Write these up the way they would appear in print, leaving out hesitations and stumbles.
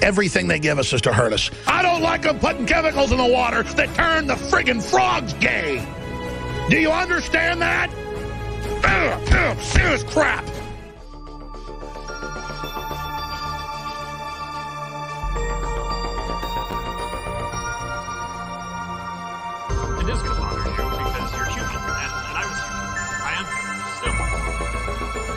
Everything they give us is to hurt us. I don't like them putting chemicals in the water that turn the friggin' frogs gay. Do you understand that? Serious crap. It is going to bother you because you're human, and I was human. I am still.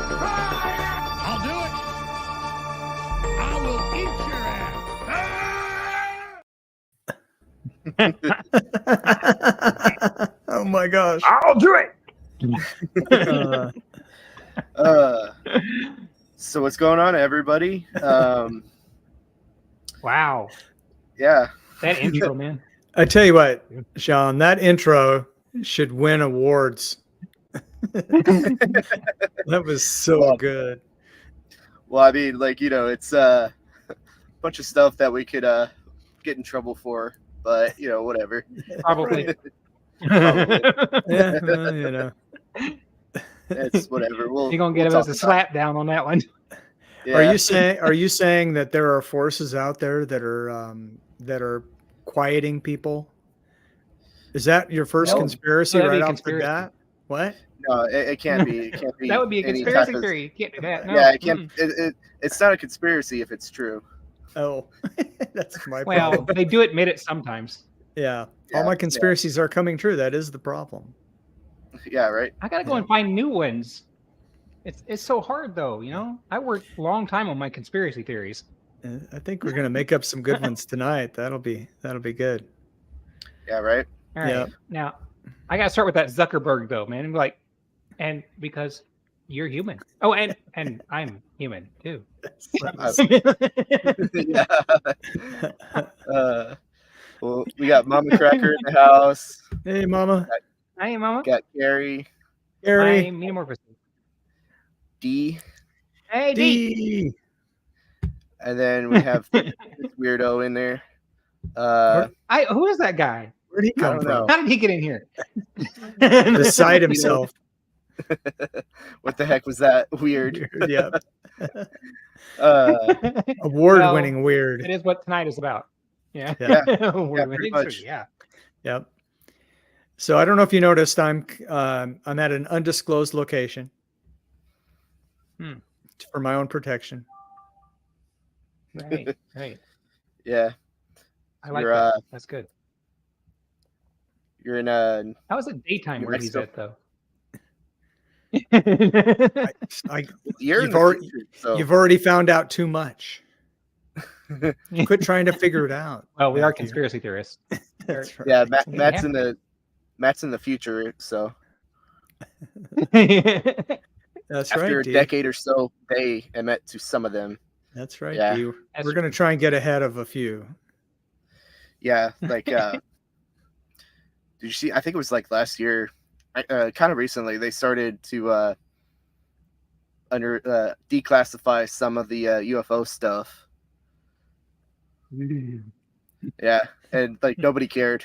I'll do it. I will eat your ass. Oh my gosh. I'll do it. So what's going on, everybody? Wow. Yeah. That intro, man. I tell you what, Sean, that intro should win awards. That was so good. Well, I mean, like, you know, it's a bunch of stuff that we could get in trouble for, but, you know, whatever. Probably. Yeah, well, you know. It's whatever. You're gonna get us a slap down on that one. Yeah. Are you saying that there are forces out there that are quieting people? Is that your first No. conspiracy That'd be right a off conspiracy. the bat? What? No, it can't be. It can't be. That would be a any conspiracy type of- theory. You can't do that. No. Yeah, it can't. It's not a conspiracy if it's true. Oh, that's my Well, problem. they do admit it sometimes. Yeah. Yeah, All my yeah. conspiracies are coming true. That is the problem. Yeah, right. I gotta go and find new ones. It's so hard though, you know. I worked a long time on my conspiracy theories. I think we're gonna make up some good ones tonight. That'll be good. Yeah, right. All right. Yeah. Now, I gotta start with that Zuckerberg though, man. Like, and because you're human. Oh, and I'm human too. Yeah. Well, we got Mama Cracker in the house. Hey, Mama. Hi, Mama. Got Gary, Gary. I'm Metamorphosis. D, Hey, D. D. and then we have this weirdo in there. Who is that guy? Where'd he I come don't from? know. How did he get in here? Beside himself. What the heck was that? Weird. Yeah. Uh, Award-winning It weird. is what tonight is about. Yeah. Yeah. Award-winning, pretty much. so yeah. Yep. So I don't know if you noticed, I'm at an undisclosed location for my own protection. Right. Right. yeah, I like You're, that. That's good. you're in How was it daytime New where he's Mexico. at though? you're in You've the already- future, so You've already found out too much. Quit trying to figure it out. Well, we are Matthew. conspiracy theorists. That's right. yeah, We Matt's have in the future, so That's after right. a D. decade or so, they met to some of them. That's right. Yeah. D. We're going to try and get ahead of a few. Yeah, like did you see? I think it was like last year, kind of recently. They started to declassify some of the UFO stuff. Yeah, and like nobody cared.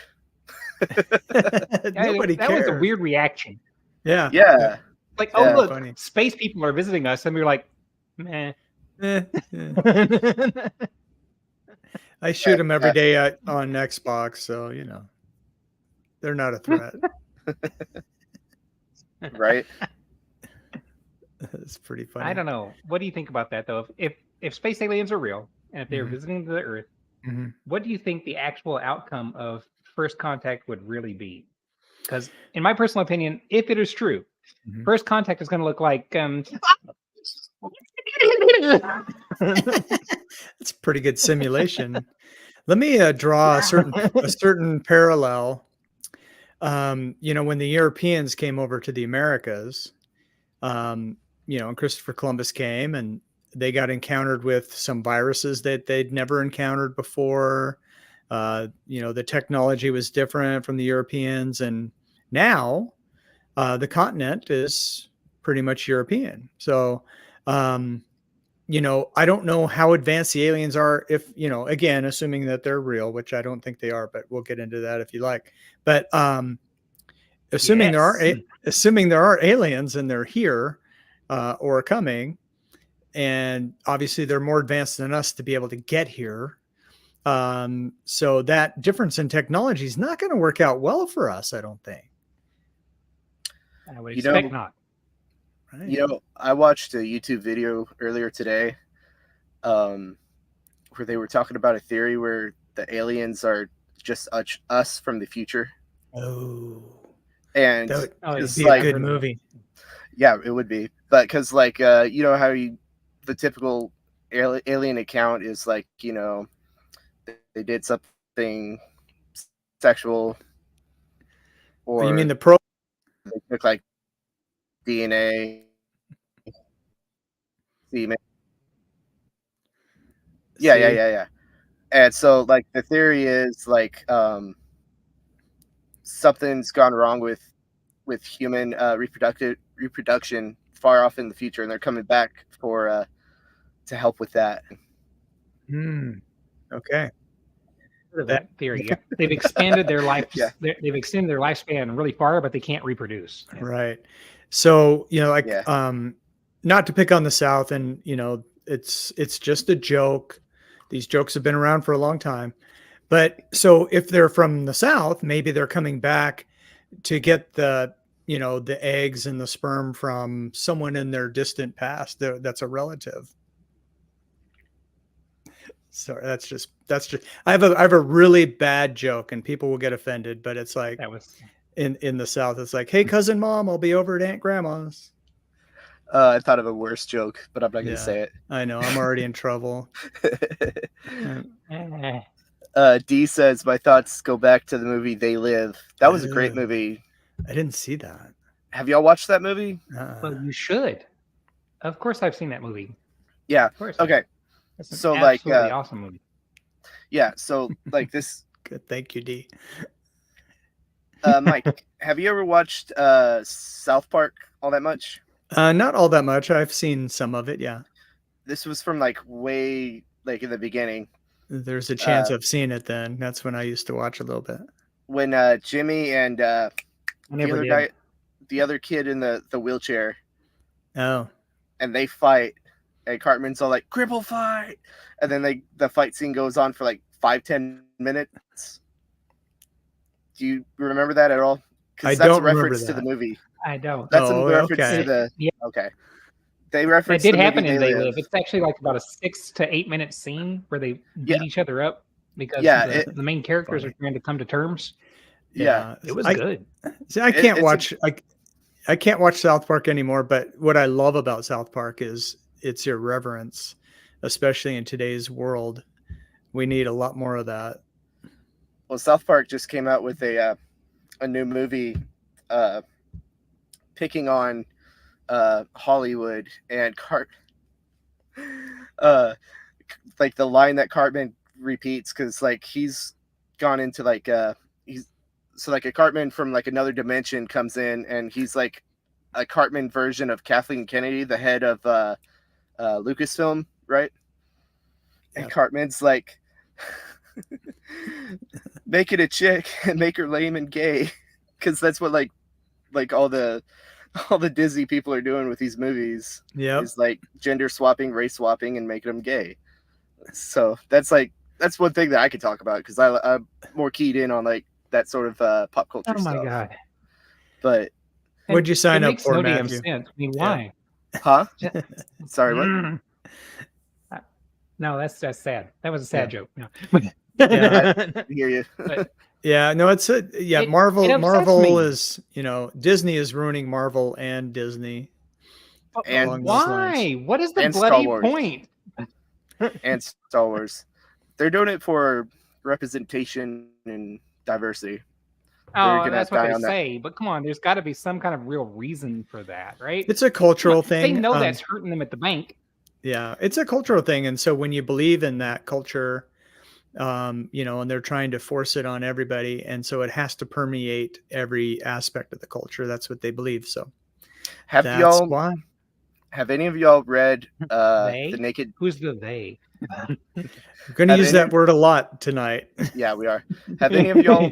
Nobody that was a cared. weird reaction. Yeah. Yeah, Like, Yeah. oh look, Funny. space people are visiting us, and we were like, meh. Eh, eh. I shoot them every day on Xbox, so you know they're not a threat. right. It's pretty funny. I don't know. What do you think about that though? If space aliens are real and if they're Mhm. visiting the Earth, Mhm. what do you think the actual outcome of first contact would really be? Because in my personal opinion, if it is true, Mhm. first contact is going to look like It's a pretty good simulation. Let me draw a certain parallel. You know, when the Europeans came over to the Americas, you know, and Christopher Columbus came and they got encountered with some viruses that they'd never encountered before. You know, the technology was different from the Europeans, and now the continent is pretty much European. So, you know, I don't know how advanced the aliens are. If you know, again, assuming that they're real, which I don't think they are, but we'll get into that if you like. But assuming there are aliens and they're here or coming, and obviously they're more advanced than us to be able to get here. So that difference in technology is not going to work out well for us, I don't think. I would You know- expect not. Right? You know, I watched a YouTube video earlier today, where they were talking about a theory where the aliens are just us from the future, Oh, and that would Oh, it's be like- a good movie. yeah, it would be. But because like you know how the typical alien account is like, you know, they did something sexual, or You mean the pro? they took like DNA. semen. Yeah. And so like the theory is like something's gone wrong with human reproduction far off in the future, and they're coming back for to help with that. Okay. Heard of that theory. Yeah. They've expanded their life. Yeah. They've extended their lifespan really far, but they can't reproduce. Yeah. Right. So, you know, like, Yeah. not to pick on the South, and, you know, it's just a joke. These jokes have been around for a long time. But so if they're from the South, maybe they're coming back to get the, you know, the eggs and the sperm from someone in their distant past that's a relative. Sorry, that's just I have a really bad joke and people will get offended, but it's like That was in the South, it's like, hey, cousin mom, I'll be over at Aunt Grandma's. I thought of a worse joke, but I'm not going to Yeah. say I know, I'm already in trouble. it. eh, D says, my thoughts go back to the movie They Live. That was a great Ugh. movie. I didn't see that. Have y'all watched that movie? well, you should. Of course, I've seen that movie. Yeah. Of course. Okay. That's an So, like, absolutely awesome movie. Yeah. So like this, Good, thank you, D. Mike, have you ever watched South Park all that much? Not all that much. I've seen some of it. Yeah, This was from like way like in the beginning there's a chance I've seen it. Then that's when I used to watch a little bit. when Jimmy and I the never other did. guy, the other kid in the wheelchair, Oh, and they fight, and Cartman's all like cripple fight, and then the fight scene goes on for like 5-10 minutes. Do you remember that at all? I Because that's a don't remember reference to the that. movie. I don't. That's Oh, a reference okay. to the Yeah. okay. They That reference did the happen movie in They Live. It's actually like about a 6 to 8 minute scene where they beat Yeah. each other up because Yeah, the main characters funny. are trying to come to terms. Yeah. It was I, good. see, I can't it's a- watch. I can't watch South Park anymore. But what I love about South Park is its irreverence, especially in today's world. We need a lot more of that. Well, South Park just came out with a new movie picking on Hollywood and like the line that Cartman repeats, because like he's gone into like he's so like a Cartman from like another dimension comes in, and he's like a Cartman version of Kathleen Kennedy, the head of Lucasfilm, right? And Yep. Cartman's like, make it a chick and make her lame and gay, because that's what like all the Disney people are doing with these movies. Yep. Is like gender swapping, race swapping, and making them gay. So that's one thing that I could talk about, because I'm more keyed in on like that sort of pop culture Oh my stuff. god. But What'd you sign it up makes for, no damn Matthew? sense. I mean, why? huh? Sorry, what? Mm. No, that's sad. That was a sad joke. No. Yeah, I hear you. Yeah, no, it's It Marvel. upsets Marvel me. is, Disney is ruining Marvel and Disney. And along those lines. Why? What is the And Star bloody Wars. point? And Star Wars. They're doing it for representation and diversity. Oh, gonna that's what die they on that. say. But come on, there's got to be some kind of real reason for that, right? It's a cultural They thing. know that's hurting them at the bank. Yeah, it's a cultural thing, and so when you believe in that culture, and they're trying to force it on everybody, and so it has to permeate every aspect of the culture. That's what they believe. So Have that's y'all? why. Have any of y'all read They? the Naked? Who's the they? I'm going to Have use any- that word a lot tonight. Yeah, we are. Have any of y'all?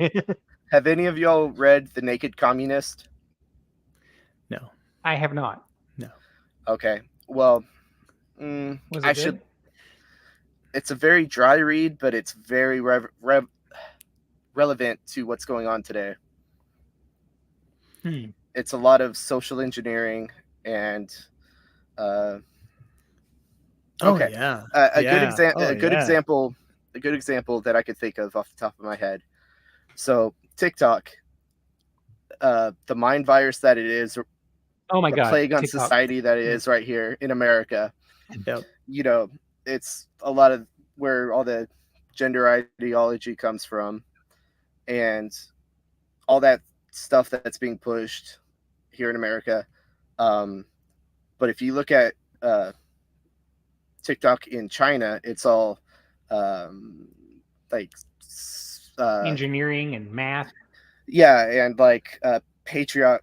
Have any of y'all read The Naked Communist? No. I have not. Okay. Well, Was it I good? should. It's a very dry read, but it's very relevant to what's going on today. Hmm. It's a lot of social engineering and Oh Okay. yeah. a Yeah. good example. Oh, A good yeah. example. A good example that I could think of off the top of my head. So TikTok, the mind virus that it is, Oh my the god. plague on TikTok. society that it is right here in America. Yep. It's a lot of where all the gender ideology comes from, and all that stuff that's being pushed here in America. But if you look at TikTok in China, it's all like Engineering and math. yeah, and like patriot.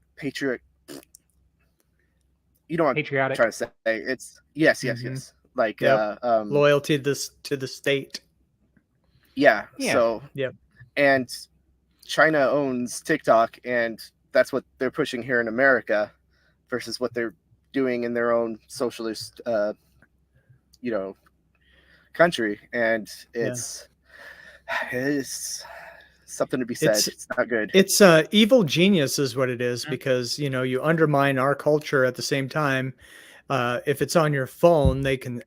You know what I'm Patriotic. trying to say? It's yes, Mhm. yes. Like Yep. Loyalty to the state. yeah. Yeah. So Yep. and China owns TikTok, and that's what they're pushing here in America versus what they're doing in their own socialist country. And it's something to be said. It's- It's not good. It's evil genius is what it is, because you undermine our culture at the same time. If it's on your phone, they can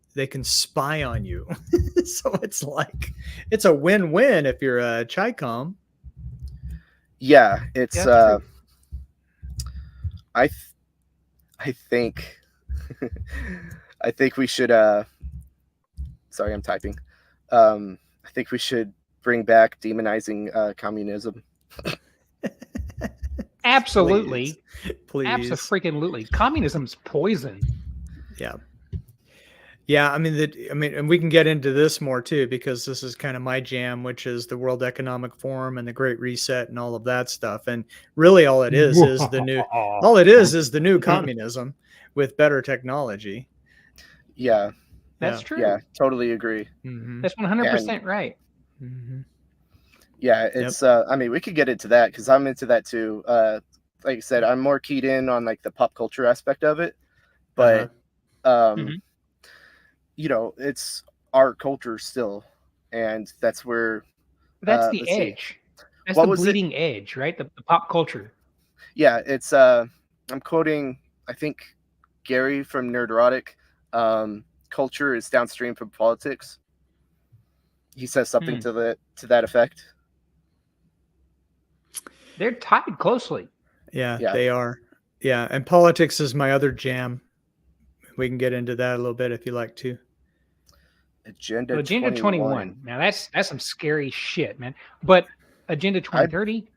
spy on you. So it's like it's a win-win if you're a Chi-Com. Yeah, it's Yeah, that's I think I think we should sorry, I'm typing. I think we should bring back demonizing communism. Absolutely. Please. Absolutely. Communism's poison. Yeah, I mean and we can get into this more too, because this is kind of my jam, which is the World Economic Forum and the Great Reset and all of that stuff. And really all it is the new communism with better technology. Yeah, That's true. yeah, totally agree. Mhm. That's 100% right. Mhm. Yeah, it's I mean, we could get into that because I'm into that too. Like I said, I'm more keyed in on like the pop culture aspect of it, but Mhm. it's our culture still, and that's where That's the let's see. edge. That's What the was it? bleeding edge, right? The pop culture. Yeah, it's I'm quoting, I think, Gary from Nerderotic. Culture is downstream from politics. He says something to that effect. They're tied closely. Yeah, Yeah. they are. Yeah, and politics is my other jam. We can get into that a little bit if you like to. Agenda Agenda 21. 21. Now that's some scary shit, man. But Agenda 2030.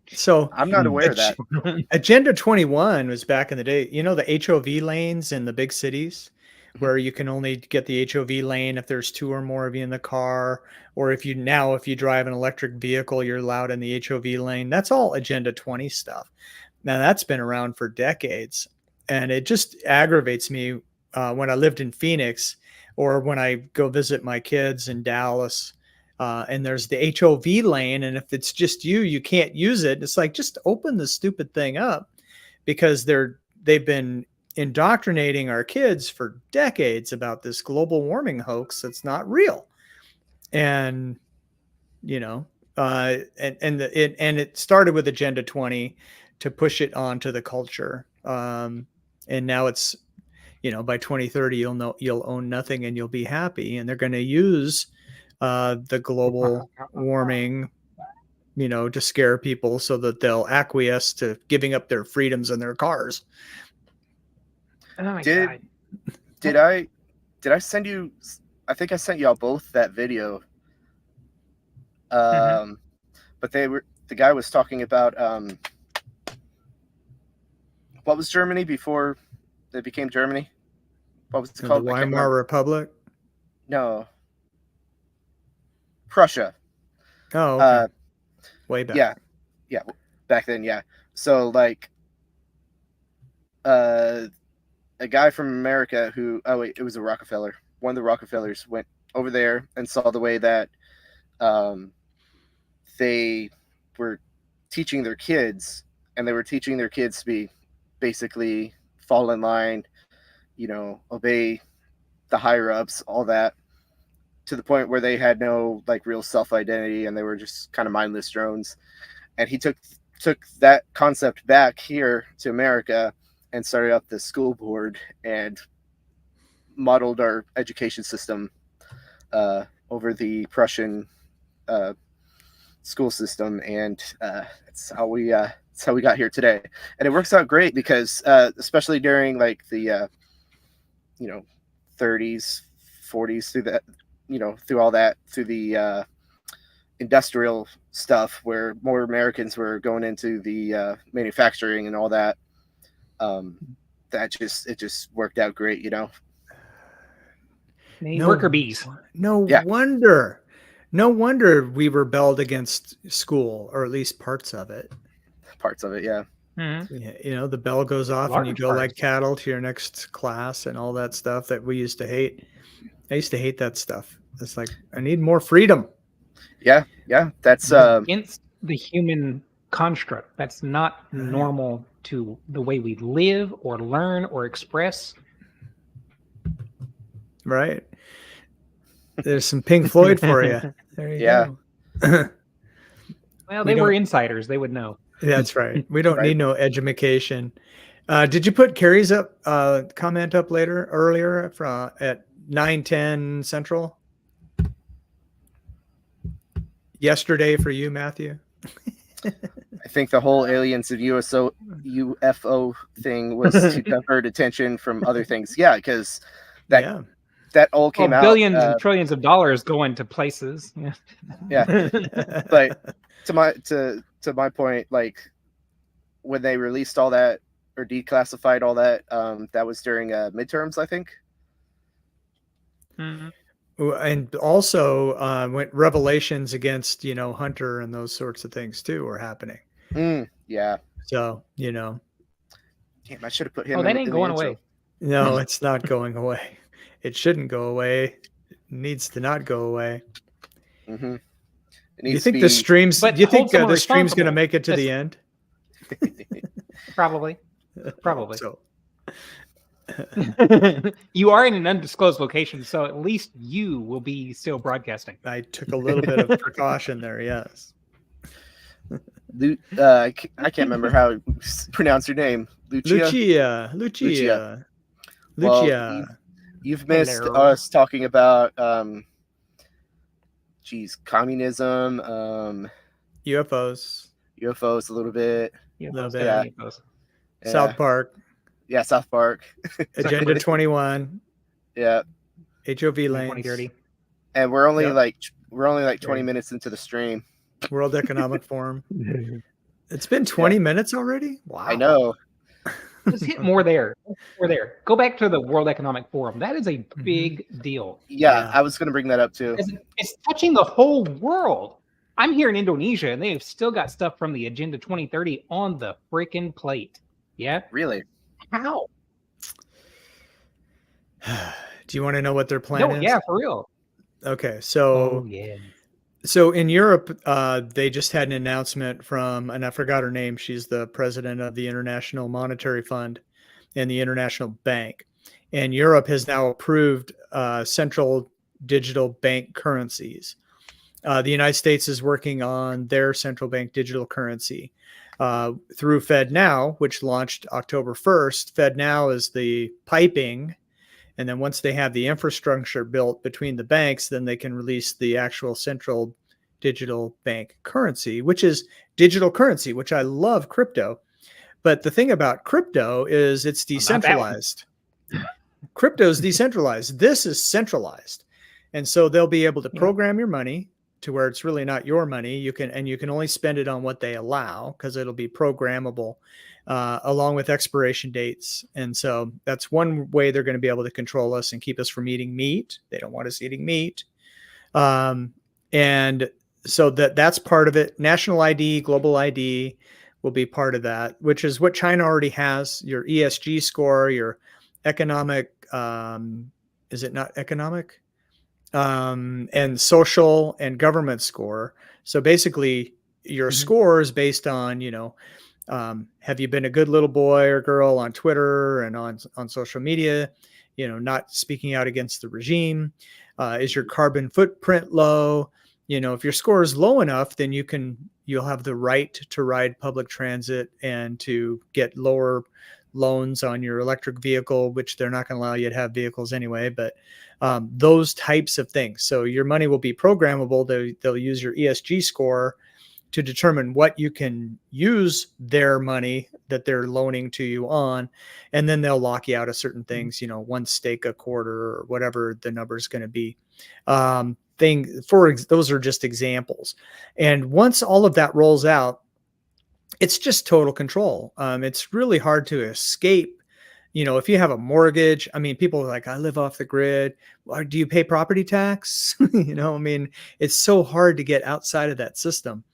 So I'm not aware of that. Agenda 21 was back in the day. You know, the HOV lanes in the big cities where you can only get the HOV lane if there's two or more of you in the car, or if you drive an electric vehicle, you're allowed in the HOV lane. That's all Agenda 20 stuff. Now that's been around for decades, and it just aggravates me when I lived in Phoenix or when I go visit my kids in Dallas. And there's the HOV lane, and if it's just you can't use it. It's like, just open the stupid thing up, because they've been indoctrinating our kids for decades about this global warming hoax that's not real. And and it started with Agenda 20 to push it onto the culture, and now it's, by 2030 you'll own nothing and you'll be happy, and they're going to use the global warming, to scare people so that they'll acquiesce to giving up their freedoms and their cars. Oh my God. Did I send you? I think I sent y'all both that video. But the guy was talking about what was Germany before they became Germany? What was it called? The Weimar Republic? No. Prussia. Oh, okay. Way back. Yeah, back then, yeah. So like a guy from America it was a Rockefeller. One of the Rockefellers went over there and saw the way that they were teaching their kids, and they were teaching their kids to be basically fall in line, obey the higher ups, all that, to the point where they had no like real self-identity, and they were just kind of mindless drones. And he took that concept back here to America and started up the school board and modeled our education system over the Prussian school system, and that's how we got here today. And it works out great because especially during like the 30s, 40s, through that, through all that, through the industrial stuff where more Americans were going into the manufacturing and all that, it just worked out great, Worker bees. No wonder we rebelled against school, or at least parts of it. Yeah. Mm-hmm. Yeah, the bell goes off and you go like cattle to your next class and all that stuff that we used to hate. I used to hate that stuff. It's like, I need more freedom. Yeah. That's against the human construct. That's not normal to the way we live or learn or express. Right. There's some Pink Floyd for you. There you go. Well, they were insiders. They would know. That's right. We don't need no edumacation. Did you put Carrie's comment up earlier at 9:10 Central? Yesterday for you, Matthew? I think the whole aliens and UFO thing was to divert attention from other things. Yeah, because that all came out. Billions and trillions of dollars going to places. Yeah. But to my point, like when they released all that or declassified all that, that was during midterms, I think. Mm-hmm. And also when revelations against Hunter and those sorts of things too were happening. Yeah. So damn, I should have put him. That ain't going away. No, it's not going away. It shouldn't go away. It needs to not go away. Mm-hmm. Do you think the streams? Do you think the stream's going to make it to the end? Probably. So. You are in an undisclosed location, so at least you will be still broadcasting. I took a little bit of precaution there. Yes. I can't remember how to pronounce your name. Lucia. Well, you've missed us talking about communism, UFOs a little bit. Yeah. South Park. Yeah, South Park. Agenda 21. Yeah. HOV lanes. 2030. And we're only like 20 minutes into the stream. World Economic Forum. It's been 20 minutes already? Wow. I know. Let's hit more there. Go back to the World Economic Forum. That is a big deal. Yeah, I was going to bring that up too. It's touching the whole world. I'm here in Indonesia, and they've still got stuff from the Agenda 2030 on the freaking plate. Yeah. Really? How? Do you want to know what their plan No, is? yeah, for real. Okay, so yeah. so in Europe, they just had an announcement from, and I forgot her name. She's the president of the International Monetary Fund and the International Bank. And Europe has now approved central digital bank currencies. The United States is working on their central bank digital currency through FedNow, which launched October 1st. FedNow is the piping. And then once they have the infrastructure built between the banks, then they can release the actual central digital bank currency, which is digital currency, which I love crypto. But the thing about crypto is it's decentralized. Crypto is decentralized. This is centralized. And so they'll be able to program your money to where it's really not your money. You can only spend it on what they allow because it'll be programmable. Along with expiration dates. And so that's one way they're going to be able to control us and keep us from eating meat. They don't want us eating meat. And so that's part of it. National ID, global ID will be part of that, which is what China already has. Your ESG score, your economic, is it not economic? And social and government score. So basically your score is based on, have you been a good little boy or girl on Twitter and on social media, not speaking out against the regime? Is your carbon footprint low? If your score is low enough, then you'll have the right to ride public transit and to get lower loans on your electric vehicle, which they're not going to allow you to have vehicles anyway, but those types of things. So your money will be programmable. They'll use your ESG score to determine what you can use their money that they're loaning to you on. And then they'll lock you out of certain things, one stake a quarter or whatever the number is going to be. Those are just examples. And once all of that rolls out, it's just total control. It's really hard to escape. If you have a mortgage, people are like, I live off the grid. Well, do you pay property tax? It's so hard to get outside of that system.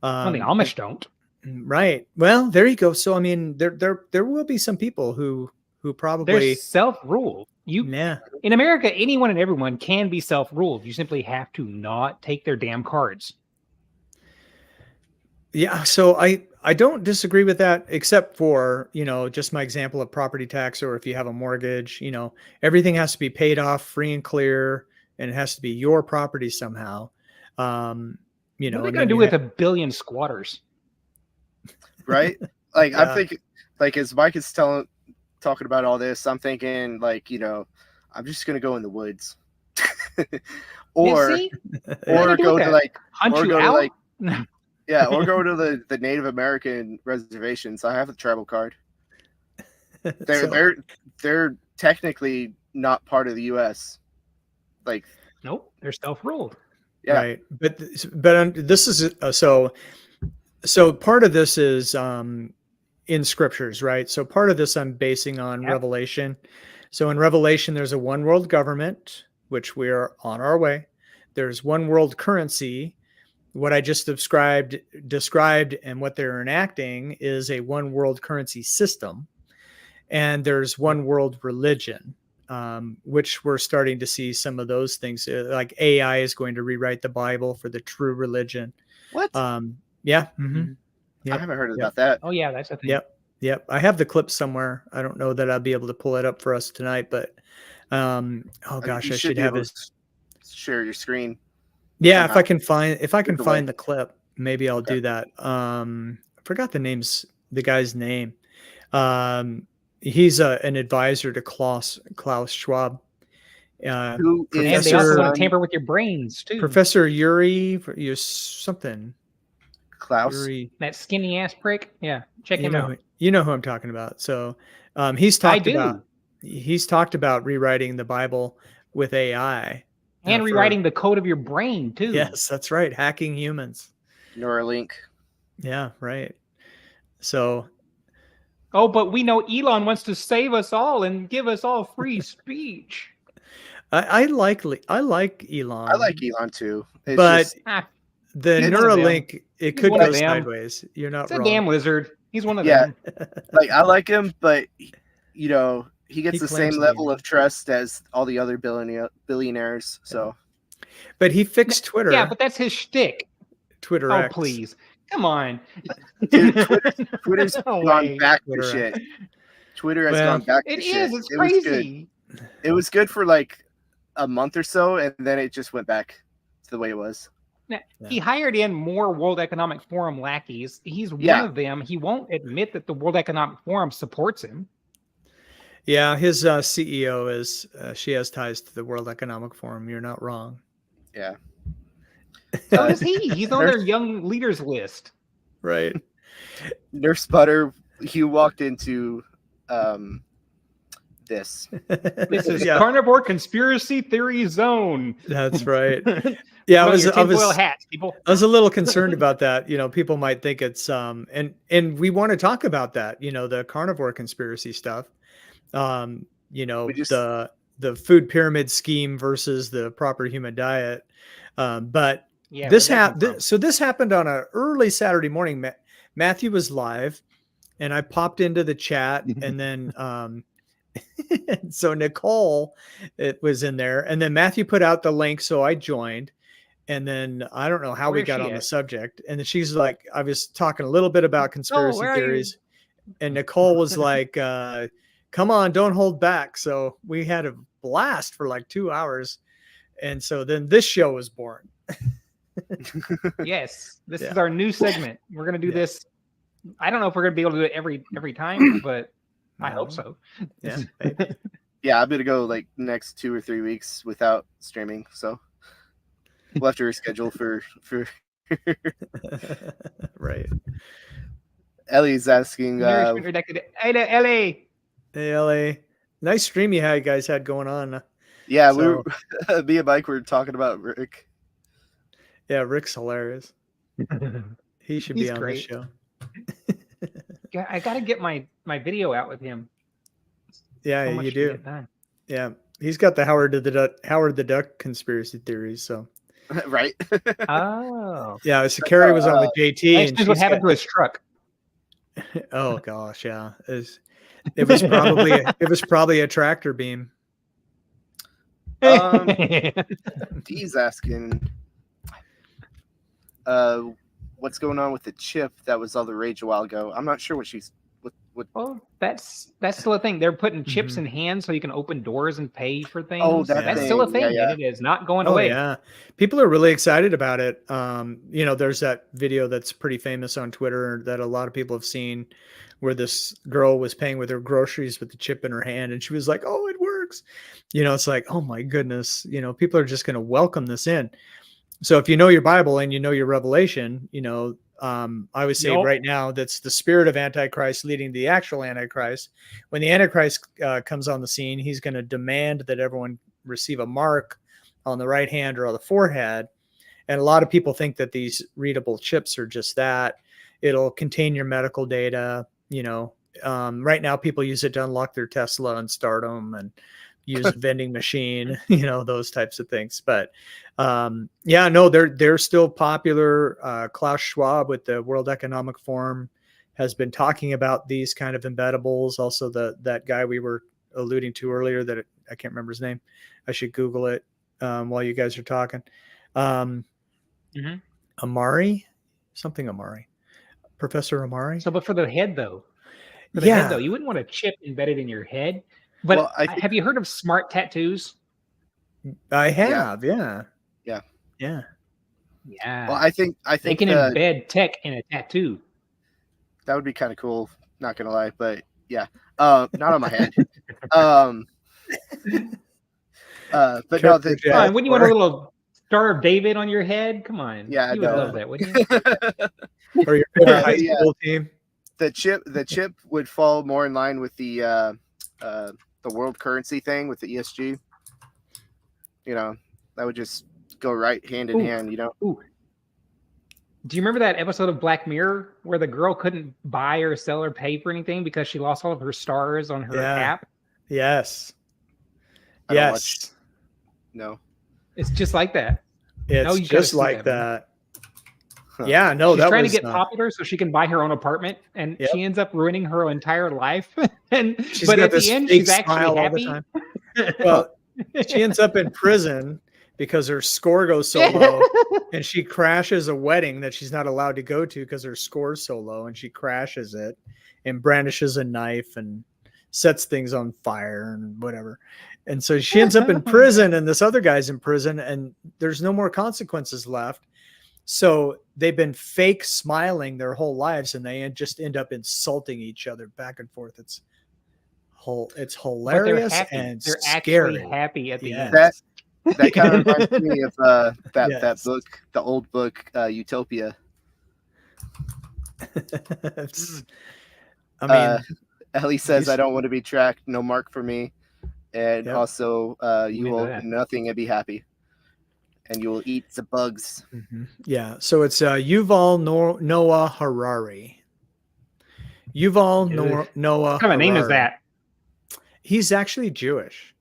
The Amish don't. Right. Well, there you go. So, there will be some people who probably they're self-ruled. In America, anyone and everyone can be self-ruled. You simply have to not take their damn cards. Yeah. So I don't disagree with that, except for, just my example of property tax, or if you have a mortgage, everything has to be paid off free and clear, and it has to be your property somehow. What are they going to do with 1 billion squatters? Right? Like, I'm thinking, like, as Mike is talking about all this, I'm thinking, like, I'm just going to go in the woods. or go to, like, hunt you out? Or go to the Native American reservations. I have a travel card. They're technically not part of the U.S. Like, nope, they're self-ruled. Yeah. Right. But this is so part of this is in scriptures, right? So part of this I'm basing on Revelation. So in Revelation, there's a one world government, which we are on our way. There's one world currency. What I just described and what they're enacting is a one world currency system. And there's one world religion. Which we're starting to see some of those things, like AI is going to rewrite the Bible for the true religion. What? Yeah. Mm-hmm. Yep. I haven't heard about that. Oh yeah, that's a thing. Yep. I have the clip somewhere. I don't know that I'll be able to pull it up for us tonight, but I should have this. Share your screen. Yeah, somehow. if I can find the clip, maybe I'll do that. I forgot the guy's name. He's an advisor to Klaus Schwab. And they also want to tamper with your brains too. Professor Yuri something. Klaus, Yuri. That skinny ass prick. Yeah, check him out. You know who I'm talking about. So he's talked about rewriting the Bible with AI and rewriting the code of your brain too. Yes, that's right. Hacking humans. Neuralink. Yeah, right. So. Oh, but we know Elon wants to save us all and give us all free speech. I like Elon. I like Elon too. The It's- Neuralink, it could one of go them. sideways. You're not It's a wrong. damn lizard. He's one of Yeah. them. Like I like him, but you know he gets He the claims same to be level of trust as all the other billionaires. So But he fixed Twitter. Yeah, but that's his shtick. Twitter Oh, X. please. Come on. Dude, Twitter's No gone way. back Twitter. to shit. Twitter has Well, gone back to It shit. is. It's It was good. crazy. It was good for like a month or so, and then it just went back to the way it was. He hired in more World Economic Forum lackeys. He's one Yeah. of them. He won't admit that the World Economic Forum supports him. Yeah, his CEO is she has ties to the World Economic Forum. You're not wrong. Yeah. So Uh, is he. He's on their young leaders list. Right. Nurse Butter, he walked into this. This is yeah, Carnivore Conspiracy Theory Zone. that's right. Yeah, Put on your I tinfoil was hats, people. I was a little concerned about that. You know, people might think it's and we want to talk about that, you know, the carnivore conspiracy stuff. You know, We just- the food pyramid scheme versus the proper human diet. But Yeah, this where'd that come happened. So this happened on an early Saturday morning. Matthew was live, and I popped into the chat, and then so Nicole it was in there, and then Matthew put out the link, so I joined, and then I don't know how we Where's got she on the at? subject, and then she's like, I was talking a little bit about conspiracy where are you? theories, and Nicole was like, "Come on, don't hold back." So we had a blast for like 2 hours, and so then this show was born. Yes, this Yeah. is our new segment. We're gonna do Yeah. this. I don't know if we're gonna be able to do it every time, but I hope so. Yeah, maybe. Yeah, I'm gonna go like next 2 or 3 weeks without streaming, so we'll have to reschedule for Right. Ellie's asking Nourishment redacted. Hey there, Ellie. Hey, LA. Nice stream you guys had going on. yeah, So- we were me and Mike were talking about Rick. Yeah, Rick's hilarious. He should be He's on great. this show. Yeah, I gotta get my video out with him. Yeah, So much you to do. get done. Yeah, he's got the Howard the Duck conspiracy theories. So Right? Oh, yeah, so Carrie was on with JT, that's and just what she's happened got- to his truck. oh gosh, yeah, it was probably a tractor beam. Um, Dee's asking what's going on with the chip that was all the rage a while ago. I'm not sure what she's what Well, that's still a thing. They're putting chips Mhm. in hands so you can open doors and pay for things. Oh, that that's still a thing. thing, Yeah, yeah. and it is not going Oh away. yeah, people are really excited about it. You know, there's that video that's pretty famous on Twitter that a lot of people have seen, where this girl was paying with her groceries with the chip in her hand, and she was like, "Oh, it works." You know, it's like, oh my goodness. You know, people are just going to welcome this in. So if you know your Bible and you know your Revelation, you know, I would say Yup. right now that's the spirit of Antichrist leading the actual Antichrist. When the Antichrist comes on the scene, he's going to demand that everyone receive a mark on the right hand or on the forehead. And a lot of people think that these readable chips are just that. It'll contain your medical data. You know, right now people use it to unlock their Tesla and start them and use a vending machine, you know, those types of things. But yeah, no, they're still popular. Klaus Schwab with the World Economic Forum has been talking about these kind of embeddables. Also, that guy we were alluding to earlier that I can't remember his name. I should Google it while you guys are talking. Amari, Professor Amari. So, but for the head though, Yeah. you wouldn't want a chip embedded in your head. But Well, I think- have you heard of smart tattoos? I have, yeah. Yeah. Yeah. Yeah, well, I think they can embed tech in a tattoo. that would be kind of cool, not gonna lie, but yeah. Not on my head. But no, Character the, Jack. Come on, wouldn't you want a little Star of David on your head? Come on. Yeah, I you would know. love that, wouldn't you? Or your favorite high Yeah. school team. the chip would fall more in line with the world currency thing with the ESG. You know, that would just go right hand in Ooh. hand, you know. Ooh. Do you remember that episode of Black Mirror where the girl couldn't buy or sell or pay for anything because she lost all of her stars on her Yeah. app? Yes. I don't Yes. No. It's just like that. It's No, you gotta just see like that, man. that. Yeah, no, She's that trying was to get popular so she can buy her own apartment, and Yep. she ends up ruining her entire life. she's But got at this the end, fake she's actually smile all the happy. time. Well, she ends up in prison because her score goes so low, and she crashes a wedding that she's not allowed to go to because her score's so low, and she crashes it and brandishes a knife and sets things on fire and whatever. And so she ends up in prison, and this other guy's in prison, and there's no more consequences left. So they've been fake smiling their whole lives, and they just end up insulting each other back and forth. It's But they're hilarious happy. and They're scary. actually happy at the end. Yes. That kind of reminds me of that Yes. book, the old book, Utopia. I mean, Ellie says, He's- "I don't want to be tracked. No mark for me." And Yep. also, you Amen to will that. do nothing and be happy, and you will eat the bugs. yeah. So it's Yuval Noah Harari. Yuval Ugh. Noah. What kind of name is Harari. that? He's actually Jewish.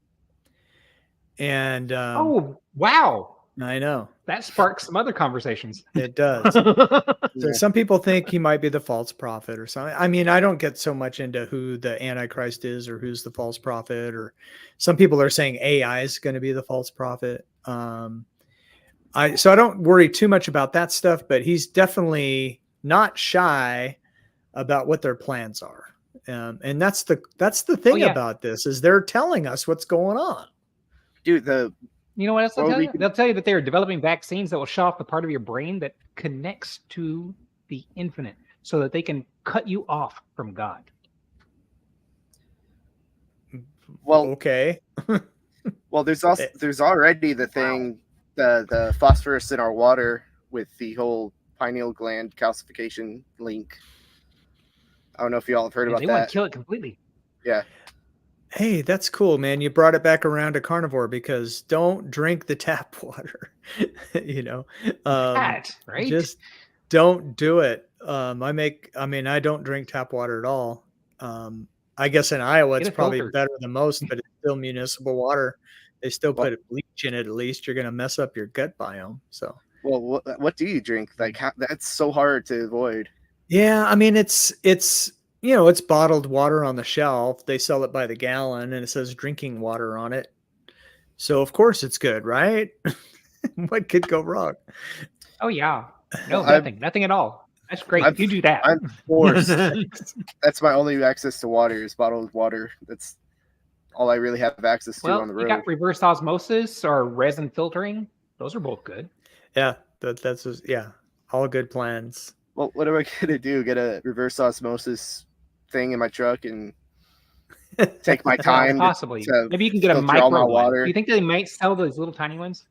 And Oh, wow. I know That sparks some other conversations. it does. So some people think he might be the false prophet or something. I mean, I don't get so much into who the Antichrist is or who's the false prophet, or some people are saying AI is going to be the false prophet. So I don't worry too much about that stuff, but he's definitely not shy about what their plans are. And that's the thing yeah. about this is they're telling us what's going on. Dude, You know what else they'll Well, tell we you? can- They'll tell you that they're developing vaccines that will shut off the part of your brain that connects to the infinite so that they can cut you off from God. well, Okay. there's also there's already the thing, the phosphorus in our water with the whole pineal gland calcification link. I don't know if you all have heard And about they want that. to kill it completely. Hey, that's cool, man. You brought it back around to carnivore because don't drink the tap water. you know, That, right? just don't do it. I don't drink tap water at all. I guess in Iowa Get it's a probably filter. better than most, but it's still municipal water. They still put bleach in it. At least you're gonna mess up your gut biome. So Well, what do you drink? Like, that's so hard to avoid. yeah, I mean it's it's bottled water on the shelf. They sell it by the gallon, and it says drinking water on it. So of course it's good, right? What could go wrong? Oh, yeah. No, I've- nothing at all. That's great. I've- You do that. I'm forced. That's my only access to water is bottled water. That's all I really have access to Well, on the you road. got reverse osmosis or resin filtering. Those are both good. Yeah, that's all good plans. Well, what am I gonna do? Get a reverse osmosis thing in my truck and take my time to Possibly. to Maybe you can get a filter all my micro one. water. Do you think they might sell those little tiny ones?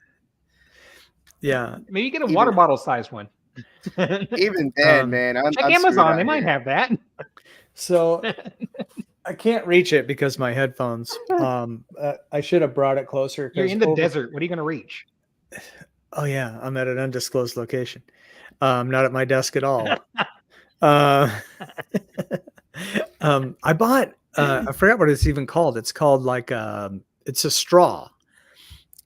Yeah, Maybe you get a Even- water bottle size one. Even then, Um, man, I'm Check I'm screwed Amazon. out They might here. have that. so I can't reach it because my headphones. I should have brought it closer. You're 'cause in the over- desert. What are you going to reach? Oh yeah, I'm at an undisclosed location. Not at my desk at all. I bought. I forgot what it's even called. It's called like it's a straw.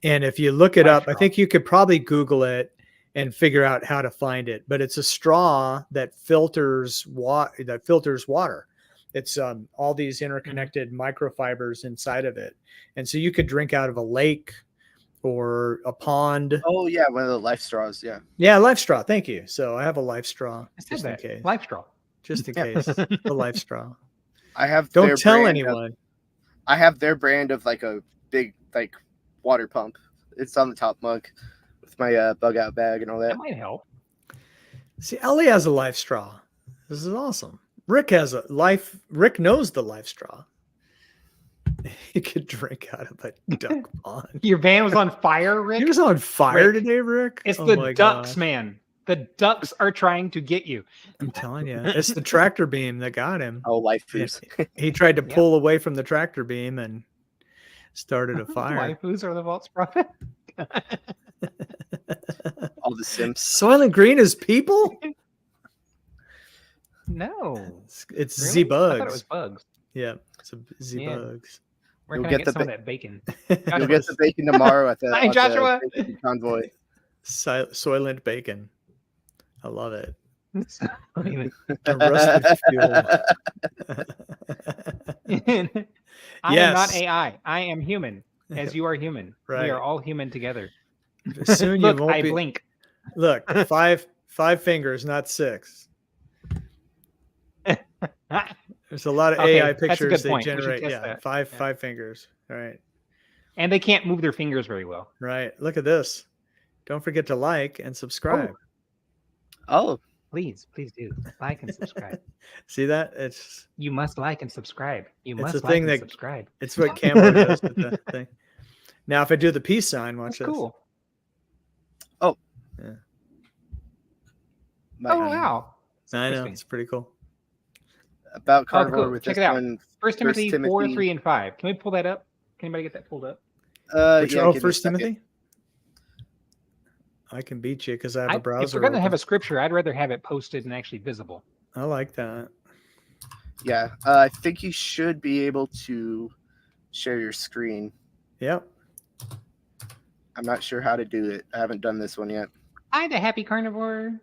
And if you look it Life up, I straw. think you could probably Google it and figure out how to find it. But it's a straw that filters water. It's all these interconnected microfibers inside of it, and so you could drink out of a lake or a pond. Oh yeah, one of the life straws. Yeah, Yeah, life straw. Thank you. So I have a life straw I said just in that. case. Life straw. Just in case. The life straw. I have. Don't their tell brand of- anyone. I have their brand of like a big like water pump. It's on the top mug with my bug out bag and all that. That might help. See, Ellie has a life straw. This is awesome. Rick has a life. Rick knows the life straw. He could drink out of a duck pond. Your van was on fire, Rick. He was on fire Rick, today, Rick. It's Oh the my ducks, gosh. man. The ducks are trying to get you. I'm telling you, it's the tractor beam that got him. Oh, lifers. He tried to Yep. pull away from the tractor beam and started a fire. Waifus are the false prophet. All the Sims. Soylent Green is people? No. It's Really? Z I thought it was bugs. bugs. Yeah, it's a Z Yeah. bugs. Where You'll can I get get the some of ba- that bacon? You'll get the bacon tomorrow at the, Hi, at Joshua. the bacon convoy. Soylent bacon. I love it. Don't even- A rusted fuel. I am not Yes. AI. I am human, as you are human. We Right. are all human together. Soon you Look, won't I be. blink. Look, five fingers, not 6. There's a lot of Okay, AI that's a pictures good they point. We should generate. test Yeah, that. five Yeah. 5 fingers. Right. And they can't move their fingers very well. Right. Look at this. Don't forget to like and subscribe. Oh, Please do like and subscribe. See that? It's You must like and subscribe. You It's must a like thing and that- subscribe. it's what Campbell does with the thing. Now, if I do the peace sign, watch That's this. cool. my- Oh wow. I know Interesting. it's pretty cool. about carnivore cool. with Check this it out. one. First Timothy 4, Timothy- 3, and 5. Can we pull that up? Can anybody get that pulled up? Which, Yeah, oh, give me a First second. Timothy. I can beat you because I have a If browser. we're going to have open. a scripture, I'd rather have it posted and actually visible. I like that. Yeah, I think you should be able to share your screen. Yep. I'm not sure how to do it. I haven't done this one yet. Hi, the happy carnivore.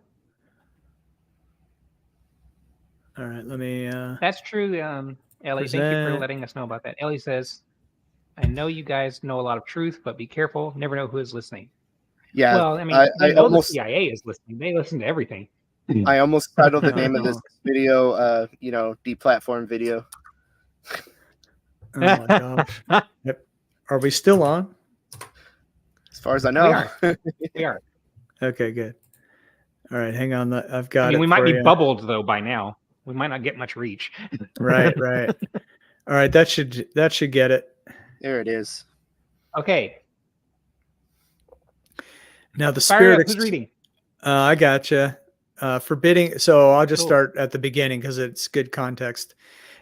All right. Let me. That's true, Ellie. Thank you for Present. letting us know about that. Ellie says, I know you guys know a lot of truth, but be careful. Never know who is listening. Yeah, Well, I mean, I you know almost- the CIA is listening. They listen to everything. I almost titled the name of No. this video, deplatform video. Oh my gosh. Yep. Are we still on? As far as I know. are. We are. Okay. Good. All right. Hang on. I've got. I mean, it we might for be you. bubbled though by now. We might not get much reach. Right. Right. All right. That should get it. There it is. Okay. Now the Fire spirit. up. Who's reading? I gotcha. Forbidding. So I'll just Cool. start at the beginning because it's good context.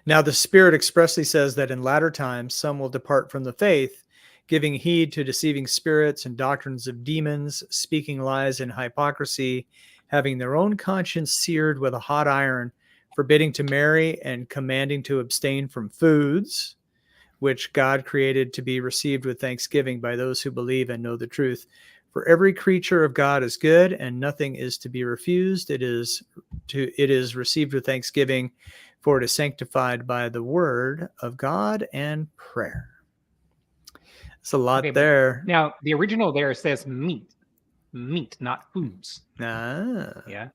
Now the Spirit expressly says that in latter times some will depart from the faith, giving heed to deceiving spirits and doctrines of demons, speaking lies and hypocrisy, having their own conscience seared with a hot iron, forbidding to marry and commanding to abstain from foods, which God created to be received with thanksgiving by those who believe and know the truth. For every creature of God is good, and nothing is to be refused. It is received with thanksgiving, for it is sanctified by the word of God and prayer. It's a lot Okay, but there. Now, the original there says meat. Meat, not foods. Ah, Yeah.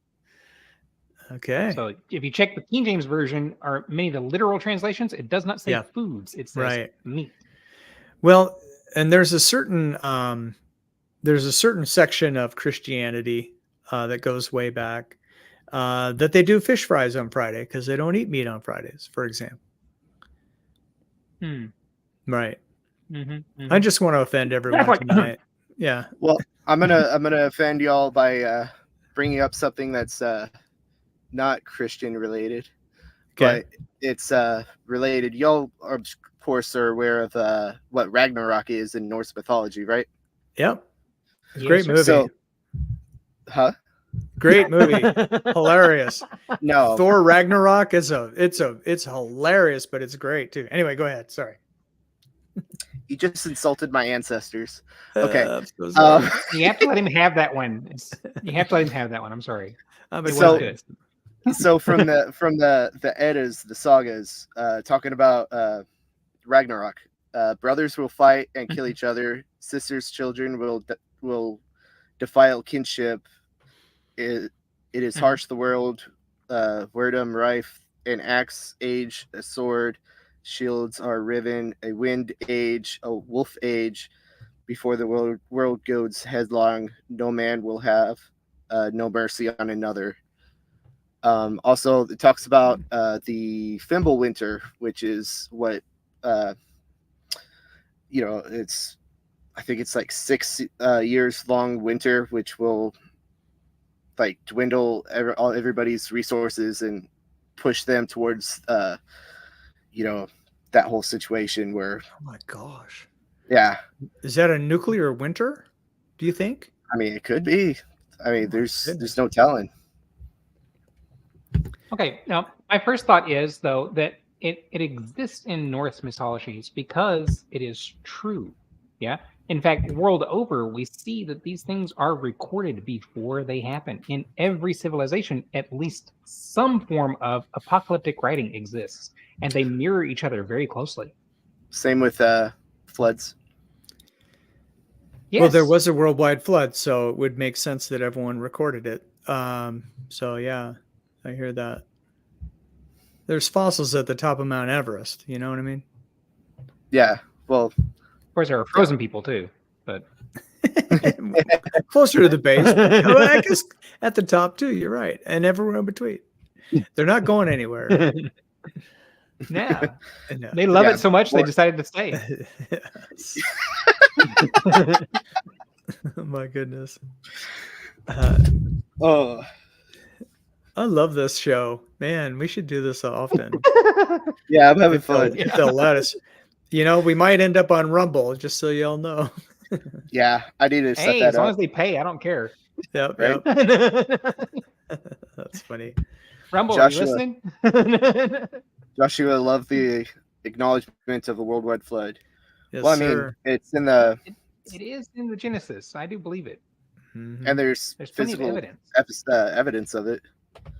okay. So if you check the King James Version or many of the literal translations, it does not say Yeah. foods. It says Right. meat. Well, and there's a certain section of Christianity that goes way back that they do fish fries on Friday because they don't eat meat on Fridays, for example. Hmm. Right. Mm-hmm, I just want to offend everyone like- tonight. Yeah. Well, I'm gonna offend y'all by bringing up something that's not Christian related, Okay. but it's related. Y'all, of course, are aware of what Ragnarok is in Norse mythology, right? Yep. It's a Yes, great sir. movie. So, huh? Great movie. Hilarious. No. Thor Ragnarok is it's hilarious, but it's great too. Anyway, go ahead. Sorry. You just insulted my ancestors. Okay. I'm so sorry. You have to let him have that one. You have to let him have that one. I'm sorry. I'm It was So- good. So from the Eddas, the sagas, talking about Ragnarok, brothers will fight and kill each other. Sisters, children will defile kinship. It is harsh the world, wordom rife, an axe age, a sword, shields are riven, a wind age, a wolf age. Before the world goes headlong, no man will have no mercy on another. Also, it talks about the Fimble winter, which is what it's. I think it's like 6 years long winter, which will like dwindle everybody's resources and push them towards that whole situation where Oh my gosh. yeah, Is that a nuclear winter? Do you think? I mean it could be. I mean there's goodness. no telling. Okay. Now, my first thought is though that it exists in Norse mythologies because it is true. Yeah. In fact, world over, we see that these things are recorded before they happen. In every civilization, at least some form of apocalyptic writing exists, and they mirror each other very closely. Same with floods. Yes. Well, there was a worldwide flood, so it would make sense that everyone recorded it. So yeah, I hear that. There's fossils at the top of Mount Everest. You know what I mean? Yeah. Well, Of course, there are frozen people too, but Closer to the base. Oh, I guess at the top too. You're right, and everywhere in between. They're not going anywhere. yeah, No. they love Yeah, it so much they or- decided to stay. Yes. Oh, my goodness. oh, I love this show. Man, we should do this often. yeah, I'm having If they'll, fun. if they'll let us. You know, we might end up on Rumble, just so y'all know. Yeah, I need to set Hey, that as long as up. they pay, I don't care. Yep, Right? yep. That's funny. Rumble, Joshua. are you listening? Joshua loved the acknowledgement of a worldwide flood. Yes, Well, I mean, sir. it's in the It is in the Genesis. I do believe it. Mhm. and there's There's plenty of physical evidence. evidence of it.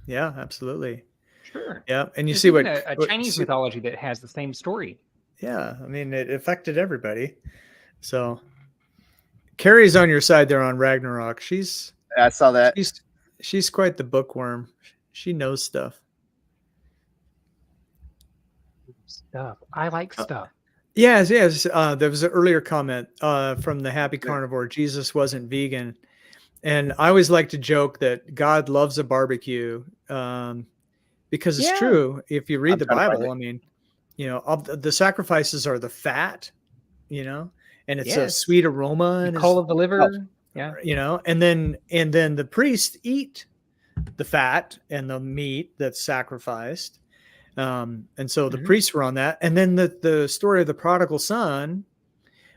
Yeah, absolutely. Sure. Yeah, and you There's see even what a what- Chinese mythology that has the same story. Yeah, I mean, it affected everybody. So, Carrie's on your side there on Ragnarok. She's I saw that. she's quite the bookworm. She knows stuff. Stuff. I like stuff. Yes, yes. There was an earlier comment from the Happy Carnivore. Jesus wasn't vegan, and I always like to joke that God loves a barbecue because it's Yeah. true. If you read I'm the trying to find Bible, I mean, you know, the sacrifices are the fat, you know, and it's a Yes. sweet aroma, The and call of the liver. Yeah. you know, and then the priests eat the fat and the meat that's sacrificed. And so the Mhm. priests were on that. And then the story of the prodigal son,